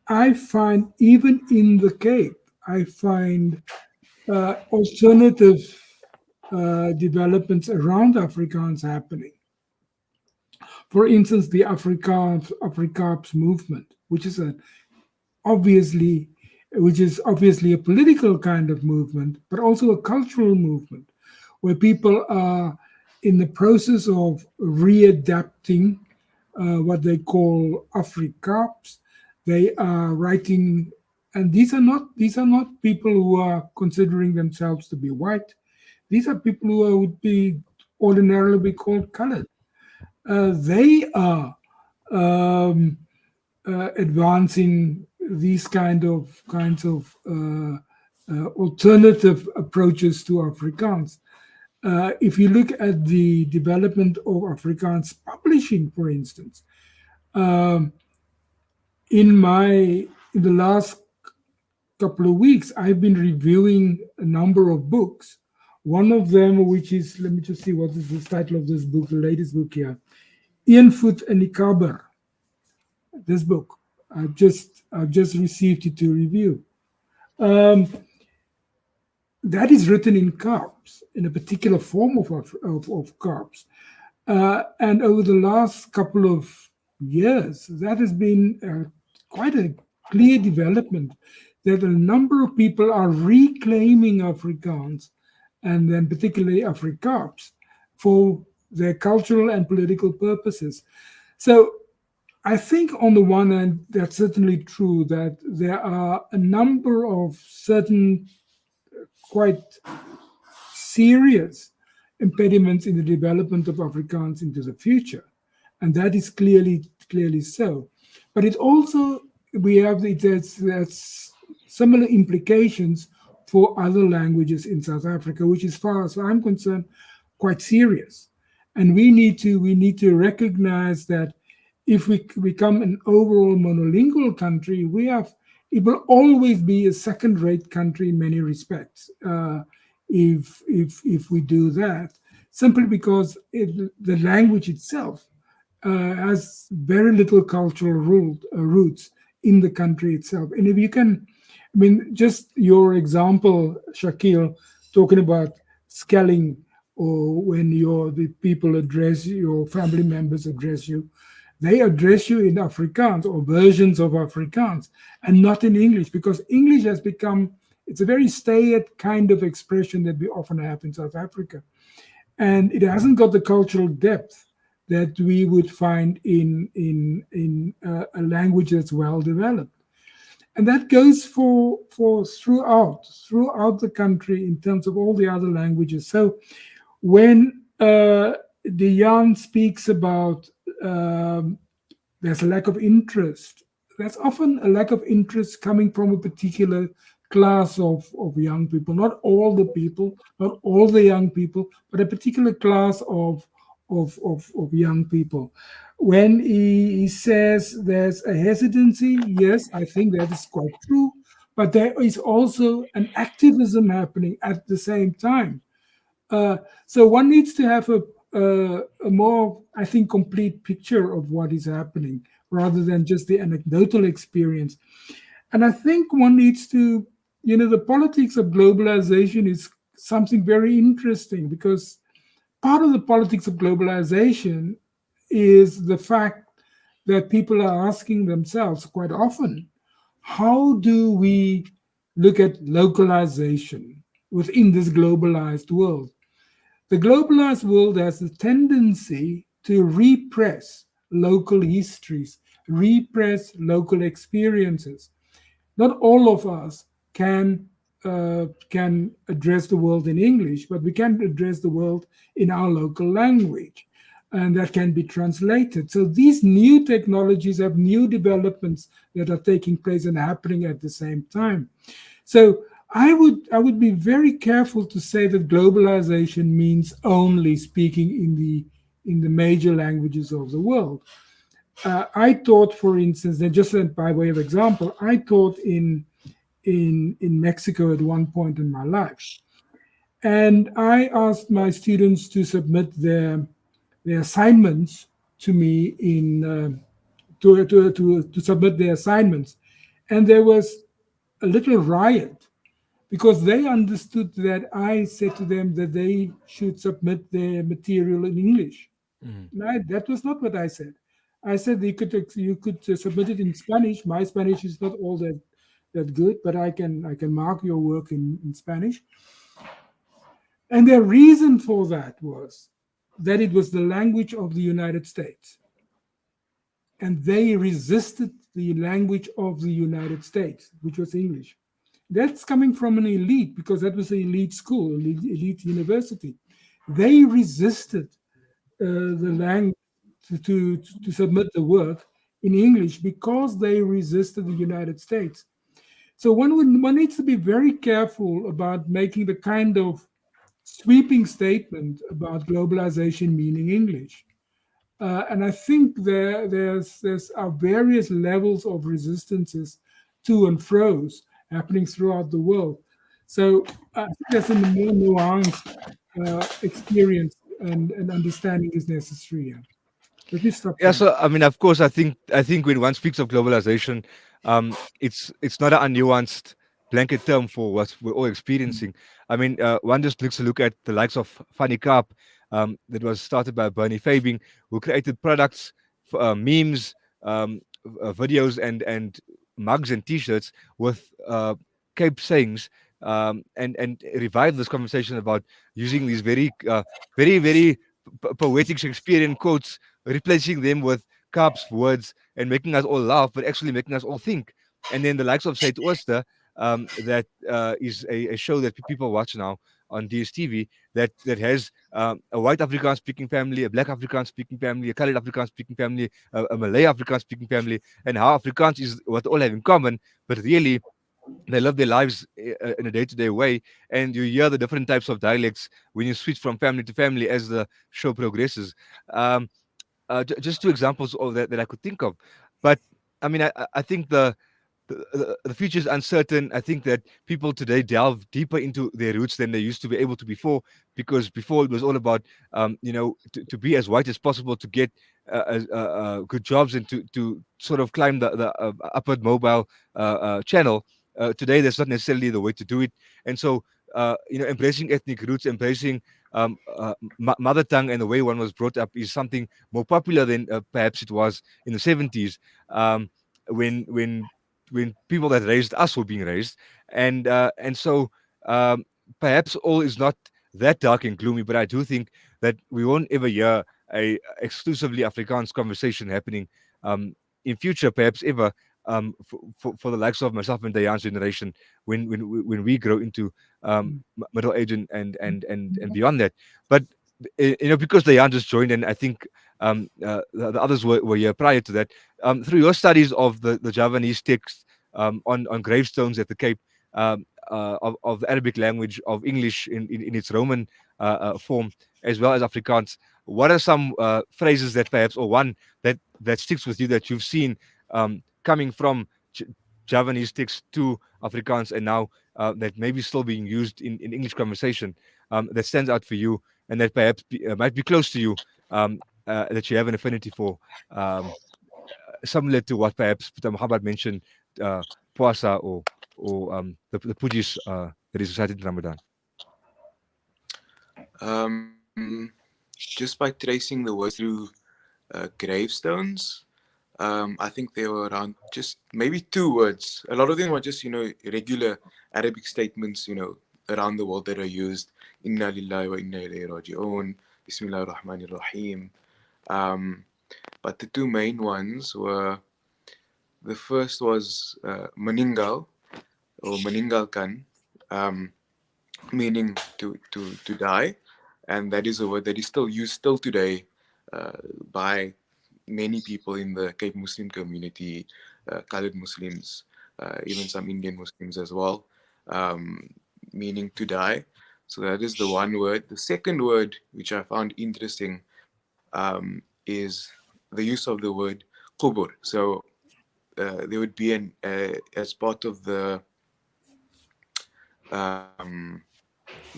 I find, even in the Cape, I find alternative developments around Afrikaans happening. For instance, the Afrikaans movement, which is obviously a political kind of movement, but also a cultural movement, where people are in the process of readapting what they call Afrikaans. They are writing, and these are not people who are considering themselves to be white. These are people who would be ordinarily be called colored. They are advancing these kinds of alternative approaches to Afrikaans. If you look at the development of Afrikaans publishing, for instance, in the last couple of weeks, I've been reviewing a number of books. One of them, which is, let me just see what is the title of this book, the latest book here, Een Voet in die Kaber. This book, I've just received it to review. That is written in Kaap, in a particular form of Kaap. And over the last couple of years, that has been quite a clear development that a number of people are reclaiming Afrikaans, and then particularly Afrikaans, for their cultural and political purposes. So I think on the one hand, that's certainly true that there are a number of certain quite serious impediments in the development of Afrikaans into the future. And that is clearly so. But it also, there's similar implications for other languages in South Africa, which, as far as I'm concerned, quite serious. And we need to recognize that if we become an overall monolingual country, it will always be a second-rate country in many respects. If we do that, simply because the language itself has very little cultural roots in the country itself. And if you can, I mean, just your example, Shakeel, talking about skelling, or when the people address you, your family members address you, they address you in Afrikaans or versions of Afrikaans and not in English, because English has become, it's a very staid kind of expression that we often have in South Africa. And it hasn't got the cultural depth that we would find in a language that's well developed. And that goes for throughout the country in terms of all the other languages. So when Jan speaks about there's a lack of interest, there's often a lack of interest coming from a particular class of young people, not all the people, not all the young people, but a particular class of young people. When he says there's a hesitancy, yes, I think that is quite true, but there is also an activism happening at the same time. So one needs to have a more, I think, complete picture of what is happening rather than just the anecdotal experience. And I think one needs to, the politics of globalization is something very interesting, because part of the politics of globalization is the fact that people are asking themselves quite often, how do we look at localization within this globalized world? The globalized world has the tendency to repress local histories, repress local experiences. Not all of us can address the world in English, but we can address the world in our local language, and that can be translated. So these new technologies have new developments that are taking place and happening at the same time. So I would be very careful to say that globalization means only speaking in the major languages of the world. I taught, for instance, and just by way of example, I taught in Mexico at one point in my life, and I asked my students to submit their assignments to me to submit their assignments, and there was a little riot, because they understood that I said to them that they should submit their material in English. That was not what I said. I said you could submit it in Spanish. My Spanish is not all that good, but I can mark your work in Spanish. And their reason for that was that it was the language of the United States. And they resisted the language of the United States, which was English. That's coming from an elite, because that was an elite school, an elite university. They resisted the language to submit the work in English because they resisted the United States. So one needs to be very careful about making the kind of sweeping statement about globalization meaning English. And I think there's various levels of resistances to and fro's happening throughout the world. So I think there's a more nuanced experience and understanding is necessary here. Let me stop Yeah, there. so I mean, of course, I think when one speaks of globalization, it's not an unnuanced blanket term for what we're all experiencing. I mean, one just look at the likes of Funny Carp, that was started by Bernie Fabing, who created products, memes, videos, and mugs and T-shirts with Cape sayings, and revived this conversation about using these very poetic Shakespearean quotes, replacing them with Carp's words and making us all laugh, but actually making us all think. And then the likes of Saint Oyster, that is a show that people watch now, on DSTV that has a white Afrikaans speaking family, a black Afrikaans speaking family, a colored Afrikaans speaking family, a Malay Afrikaans speaking family, and how Afrikaans is what all have in common, but really they live their lives in a day-to-day way, and you hear the different types of dialects when you switch from family to family as the show progresses. Um, just two examples of that I could think of, but I mean, I think the future is uncertain. I think that people today delve deeper into their roots than they used to be able to before, because before it was all about, to be as white as possible, to get good jobs, and to sort of climb the upward mobile channel. Today, that's not necessarily the way to do it, and so embracing ethnic roots, embracing mother tongue and the way one was brought up is something more popular than perhaps it was in the 70s, when people that raised us were being raised, and so um, perhaps all is not that dark and gloomy, but I do think that we won't ever hear a exclusively Afrikaans conversation happening in future, perhaps ever, for the likes of myself and Dayan's generation, when we grow into middle age and beyond that. But because Dayan just joined, and I think the others were here prior to that, through your studies of the Javanese text on gravestones at the Cape, of the Arabic language, of English in its Roman form, as well as Afrikaans, what are some phrases that perhaps, or one that sticks with you, that you've seen coming from Javanese text to Afrikaans, and now that may be still being used in English conversation, that stands out for you, and that perhaps might be close to you, that you have an affinity for, similar to what perhaps Peter Muhammad mentioned, Puasa, or the Pujis that is recited in Ramadan? Just by tracing the words through gravestones, I think there were around just maybe 2 words. A lot of them were just, regular Arabic statements, around the world that are used. Inna lillahi wa inna ilayhi raji'un. Bismillahir Rahmanir Rahim. But the 2 main ones were, the first was meninggal, or meninggalkan, meaning to die, and that is a word that is still used today by many people in the Cape Muslim community, colored Muslims, even some Indian Muslims as well, meaning to die. So that is the one word. The second word, which I found interesting, is the use of the word qubur. So there would be as part of the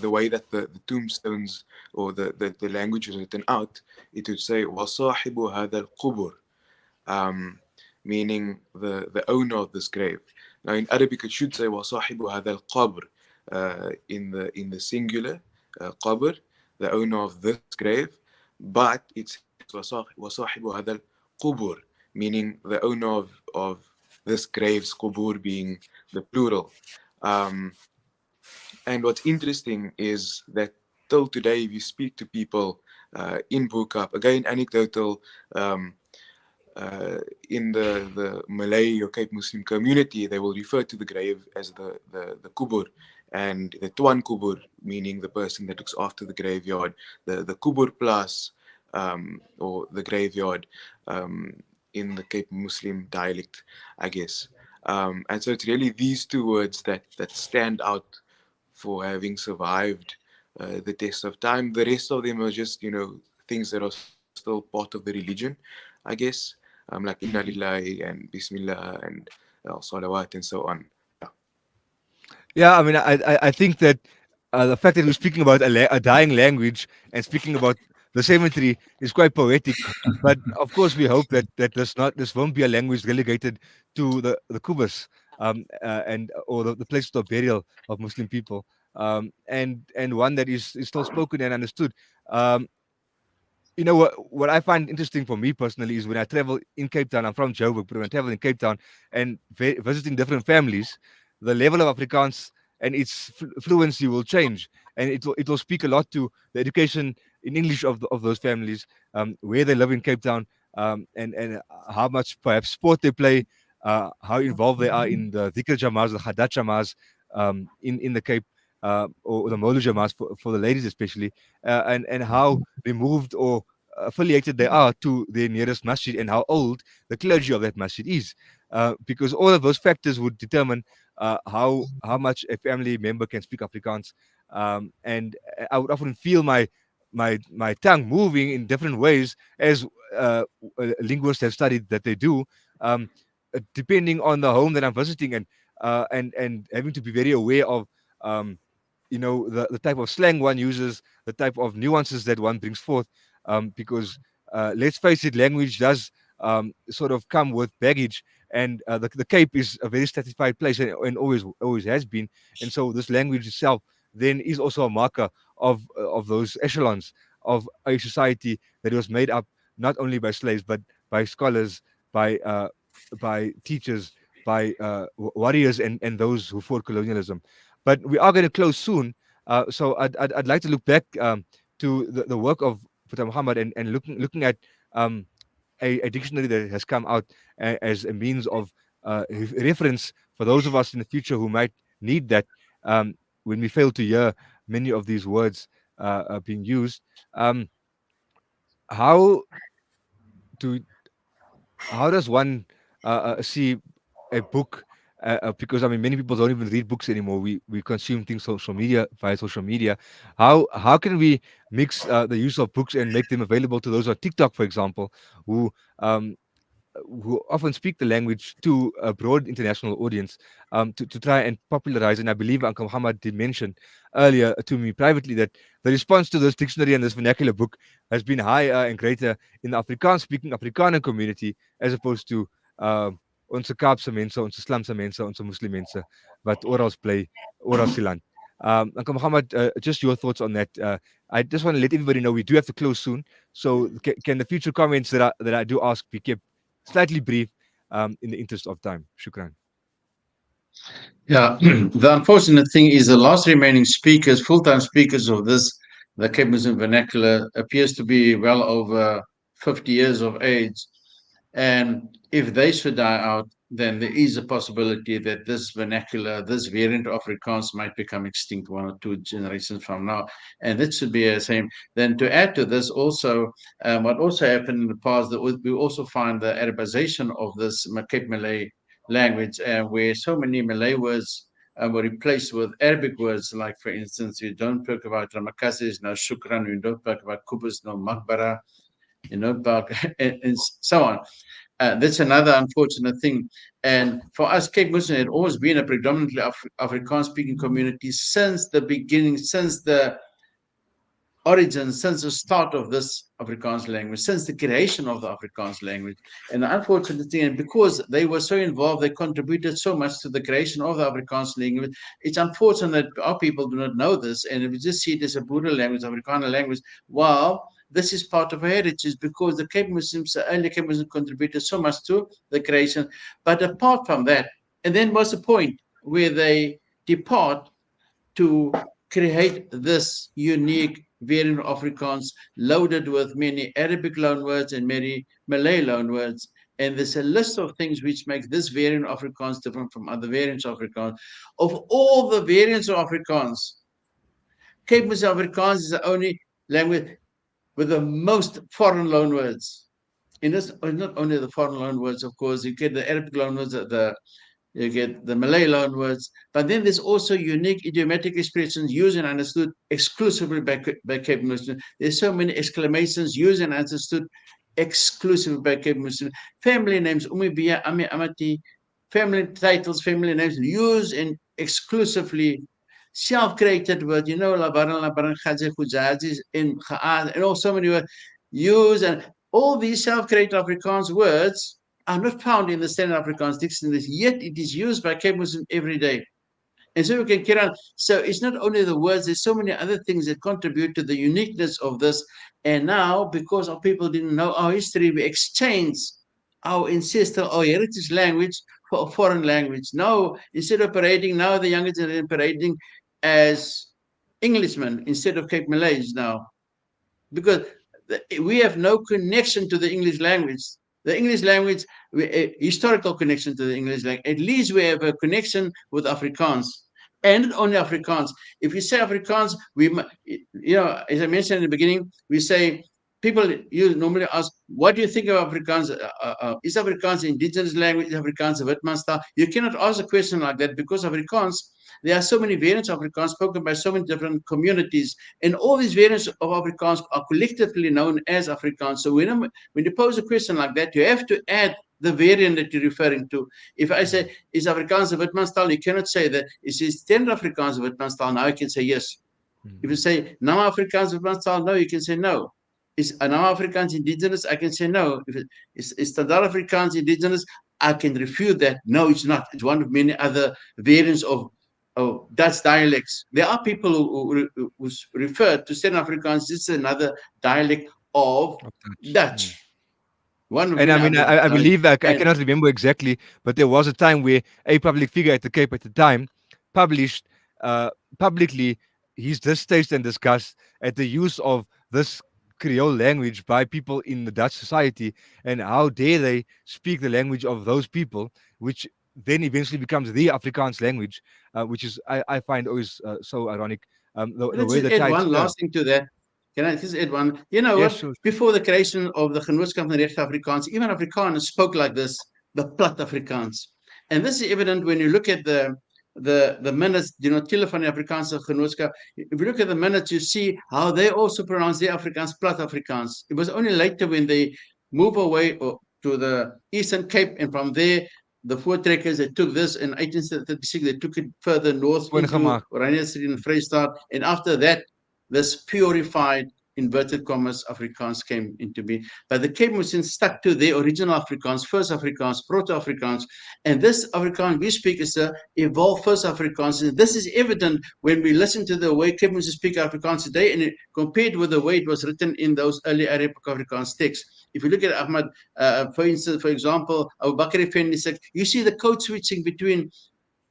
way that the tombstones, or the language is written out, it would say وَصَاحِبُ هَذَا الْقُبُرِ, meaning the owner of this grave. Now in Arabic it should say وَصَاحِبُ هَذَا الْقَبْرِ, in the singular, qabr, the owner of this grave, but it's وَصَاحِبُ هَذَا الْقُبُرِ, meaning the owner of this grave's, qubur being the plural. And what's interesting is that till today, if you speak to people in Bukap, again anecdotal, in the Malay or Cape Muslim community, they will refer to the grave as the kubur, and the tuan kubur, meaning the person that looks after the graveyard, the kubur plus, or the graveyard, in the Cape Muslim dialect, I guess. And so it's really these 2 words that stand out for having survived the test of time. The rest of them are just, things that are still part of the religion, I guess, like Inna Lillahi and Bismillah and Salawat and so on. Yeah, I mean, I think that the fact that we're speaking about a dying language and speaking about the cemetery is quite poetic. But of course, we hope that this won't be a language relegated to the kubus, or the place of burial of Muslim people, and one that is still spoken and understood. What I find interesting for me personally is when I travel in Cape Town. I'm from Joburg, but when I travel in Cape Town and visiting different families, the level of Afrikaans and its fluency will change, and it will speak a lot to the education in English of those families, where they live in Cape Town, and how much perhaps sport they play, how involved they are in the dhikr jamas, the khadat jamas, in the Cape, or the Moluja mask for the ladies especially, and how removed or affiliated they are to their nearest masjid and how old the clergy of that masjid is, because all of those factors would determine how much a family member can speak Afrikaans, and I would often feel my tongue moving in different ways as linguists have studied that they do, depending on the home that I'm visiting, and having to be very aware of um, the type of slang one uses, the type of nuances that one brings forth, because let's face it, language does sort of come with baggage, and the Cape is a very stratified place, and always has been, and so this language itself then is also a marker of those echelons of a society that was made up not only by slaves but by scholars, by teachers, by warriors, and those who fought colonialism. But we are going to close soon, so I'd like to look back to the work of Puta Muhammad, and looking at a dictionary that has come out as a means of reference for those of us in the future who might need that, when we fail to hear many of these words being used. How do how does one see a book? Because I mean, many people don't even read books anymore. We consume things social media via social media. How can we mix the use of books and make them available to those on TikTok, for example, who um, who often speak the language to a broad international audience, to try and popularize. And I believe Uncle Muhammad did mention earlier to me privately that the response to this dictionary and this vernacular book has been higher and greater in the Afrikaans speaking Afrikaner community as opposed to onze Kaapse mense, onze Slamse mense, onze Muslim mense wat oral bly, oral se land. Uncle Muhammad, just your thoughts on that. I just want to let everybody know we do have to close soon. So can the future comments that I do ask be kept slightly brief, in the interest of time? Shukran. Yeah, the unfortunate thing is the last remaining speakers, full-time speakers of this, the Cape Muslim vernacular, appears to be well over 50 years of age. And if they should die out, then there is a possibility that this vernacular, this variant of Afrikaans might become extinct 1 or 2 generations from now. And that should be the same. Then to add to this also, what also happened in the past, that we also find the Arabization of this Cape Malay language, where so many Malay words were replaced with Arabic words, like, for instance, you don't talk about Ramakasi, no Shukran, you don't talk about Kubus, no Makbara, you know, about, and so on. That's another unfortunate thing. And for us, Cape Muslim had always been a predominantly Afrikaans-speaking community since the beginning, since the origin, since the start of this Afrikaans language, since the creation of the Afrikaans language. And the unfortunate thing, and because they were so involved, they contributed so much to the creation of the Afrikaans language. It's unfortunate that our people do not know this, and we just see it as a Buddha language, Afrikaner language. Wow, this is part of our heritage, because the Cape Muslims, the early Cape Muslims, contributed so much to the creation. But apart from that, and then was the point where they depart to create this unique variant of Afrikaans loaded with many Arabic loanwords and many Malay loanwords. And there's a list of things which makes this variant of Afrikaans different from other variants of Afrikaans. Of all the variants of Afrikaans, Cape Muslim Afrikaans is the only language with the most foreign loanwords. And it's not only the foreign loanwords, of course, you get the Arabic loanwords, you get the Malay loanwords, but then there's also unique idiomatic expressions used and understood exclusively by Cape Muslim. There's so many exclamations used and understood exclusively by Cape Muslim. Family names, Umibia, Ami Amati, family titles, family names used and exclusively self-created words, you know, Labaran, Khaji, Khujaji, and all so many words used, and all these self-created Afrikaans words are not found in the standard Afrikaans dictionaries, yet it is used by Cape Muslim every day. And so we can carry on. So it's not only the words, there's so many other things that contribute to the uniqueness of this. And now, because our people didn't know our history, we exchange our ancestral, our heritage language for a foreign language. Now, instead of parading, now the younger generation parading as Englishmen instead of Cape Malays now. Because we have no connection to the English language. The English language, a historical connection to the English language. At least we have a connection with Afrikaans. and only Afrikaans. If we say Afrikaans, as I mentioned in the beginning, we say people you normally ask, what do you think of Afrikaans? Is Afrikaans an indigenous language? Is Afrikaans a Witmanstaal? You cannot ask a question like that because Afrikaans, there are so many variants of Afrikaans spoken by so many different communities, and all these variants of Afrikaans are collectively known as Afrikaans. So when you pose a question like that, you have to add the variant that you're referring to. If I say, is Afrikaans a Witmanstaal? You cannot say that. Is standard Afrikaans a Witmanstaal? Now you can say yes. If you say, now Afrikaans a Witmanstaal? No, you can say no. Is now Afrikaans indigenous? I can say no. If is standard Afrikaans indigenous? I can refute that. No, it's not. It's one of many other variants of Dutch dialects. There are people who refer to standard Afrikaans. This is another dialect of Dutch. And I mean, I believe I cannot remember exactly, but there was a time where a public figure at the Cape at the time published publicly his distaste and disgust at the use of this Creole language by people in the Dutch society, and how dare they speak the language of those people, which then eventually becomes the Afrikaans language, which is I find always so ironic. The way the add one last thing to that. Can I just add one? You know what? Sure. Before the creation of the Genootschap van Regte Afrikaans, even Afrikaners spoke like this, the plat Afrikaans. And this is evident when you look at the minutes, Tille van die Afrikaanse Genootschap. If you look at the minutes, you see how they also pronounce their Afrikaans, plat Afrikaans. It was only later when they move away to the Eastern Cape, and from there, the Voortrekkers, they took this in 1836, they took it further north into Oranje Street and Vrystaat, and after that, this purified, inverted commas, Afrikaans came into being. But the Cape Muslims stuck to their original Afrikaans, first Afrikaans, Proto-Afrikaans, and this Afrikaans we speak is the evolved first Afrikaans. And this is evident when we listen to the way Cape Muslims speak Afrikaans today, and compared with the way it was written in those early Arabic Afrikaans texts. If you look at Ahmad, for instance, for example, Abu Bakr Effendi said, you see the code switching between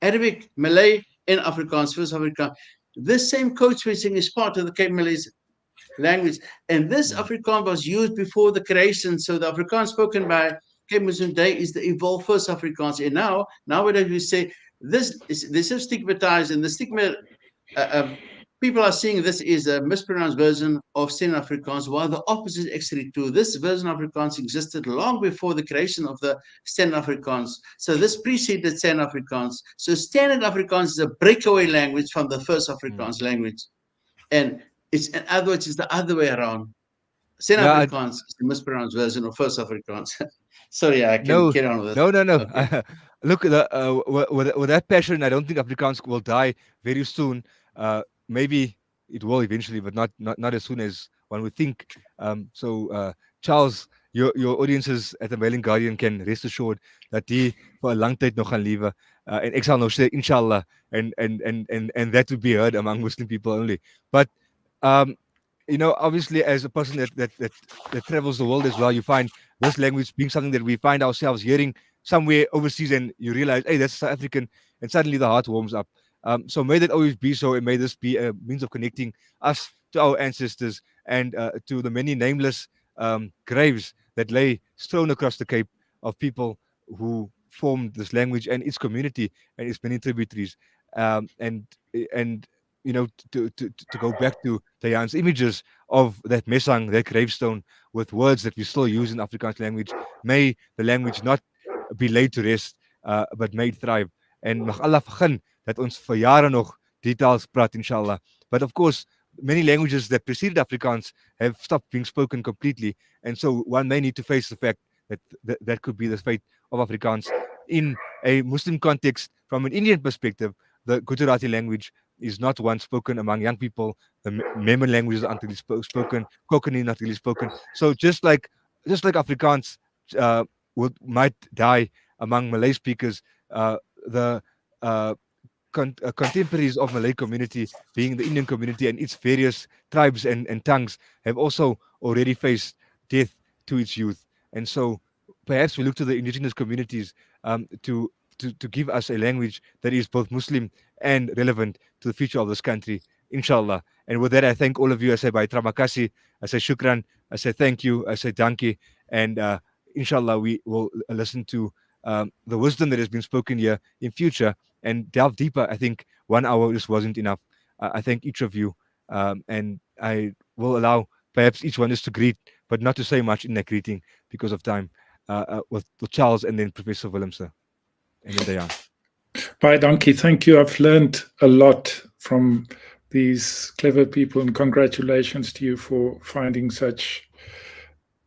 Arabic, Malay, and Afrikaans, first Afrikaans. This same code switching is part of the Cape Malay's language. And this Afrikaans was used before the creation. So the Afrikaans spoken by Cape Muslim today is the evolved first Afrikaans. And nowadays we say this is stigmatized, and the stigma people are seeing this is a mispronounced version of Standard Afrikaans, while the opposite is actually true. This version of Afrikaans existed long before the creation of the Standard Afrikaans. So this preceded Standard Afrikaans. So Standard Afrikaans is a breakaway language from the first Afrikaans language. And it's, in other words, it's the other way around. Standard Afrikaans is the mispronounced version of first Afrikaans. Sorry, I can carry on with this. No. Okay. Look, with that passion, I don't think Afrikaans will die very soon. Maybe it will eventually, but not as soon as one would think. So, Charles, your audiences at the Mailing Guardian can rest assured that die vir 'n lang tyd nog gaan lewe. En ek sal nou sê inshallah, and that would be heard among Muslim people only. But obviously, as a person that travels the world as well, you find this language being something that we find ourselves hearing somewhere overseas, and you realize, hey, that's South African, and suddenly the heart warms up. So may that always be so, and may this be a means of connecting us to our ancestors and to the many nameless graves that lay strewn across the Cape of people who formed this language and its community and its many tributaries. And to go back to Diane's images of that mesang, that gravestone, with words that we still use in Afrikaans language, may the language not be laid to rest, but may thrive. And mag Allah vergun dat ons vir jare nog details praat, inshallah. But of course, many languages that preceded Afrikaans have stopped being spoken completely. And so one may need to face the fact that could be the fate of Afrikaans. In a Muslim context, from an Indian perspective, the Gujarati language is not one spoken among young people. The Memon language is not really spoken. Konkani not really spoken. So just like Afrikaans might die among Malay speakers, the contemporaries of Malay community, being the Indian community and its various tribes and tongues, have also already faced death to its youth. And so perhaps we look to the indigenous communities to give us a language that is both Muslim and relevant to the future of this country, inshallah. And with that, I thank all of you. I say bye tramakasi, I say shukran, I say thank you, I say danki, and inshallah we will listen to the wisdom that has been spoken here in future and delve deeper. I think 1 hour just wasn't enough. I thank each of you, and I will allow perhaps each one is to greet, but not to say much in that greeting because of time, with Charles and then Professor Willemse and then Diane. Bye, Donkey. Thank you. I've learned a lot from these clever people, and congratulations to you for finding such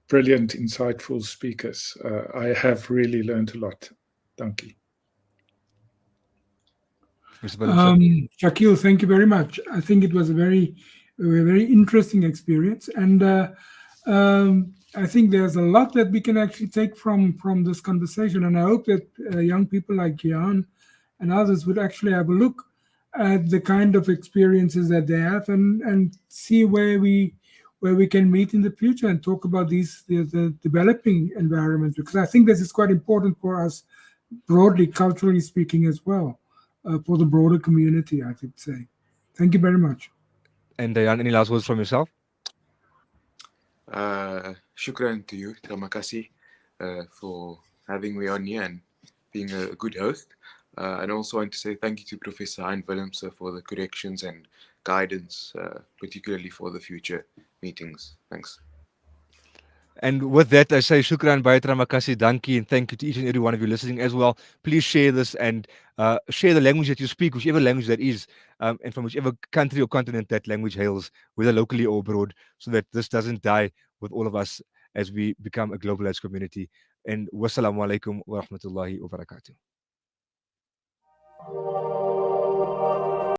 brilliant, insightful speakers. I have really learned a lot. Donkey. Shakeel, thank you very much. I think it was a very interesting experience, and I think there's a lot that we can actually take from this conversation. And I hope that young people like Gian and others would actually have a look at the kind of experiences that they have, and see where we can meet in the future and talk about the developing environments, because I think this is quite important for us broadly, culturally speaking, as well. For the broader community, I would say. Thank you very much. And Diane, any last words from yourself? Shukran to you, terima kasih, for having me on here and being a good host. And also want to say thank you to Professor Hein Willemse for the corrections and guidance, particularly for the future meetings. Thanks. And with that, I say shukran, baie terima kasih, dankie, and thank you to each and every one of you listening as well. Please share this and share the language that you speak, whichever language that is, and from whichever country or continent that language hails, whether locally or abroad, so that this doesn't die with all of us as we become a globalized community. And wassalamu alaikum wa rahmatullahi wa barakatuh.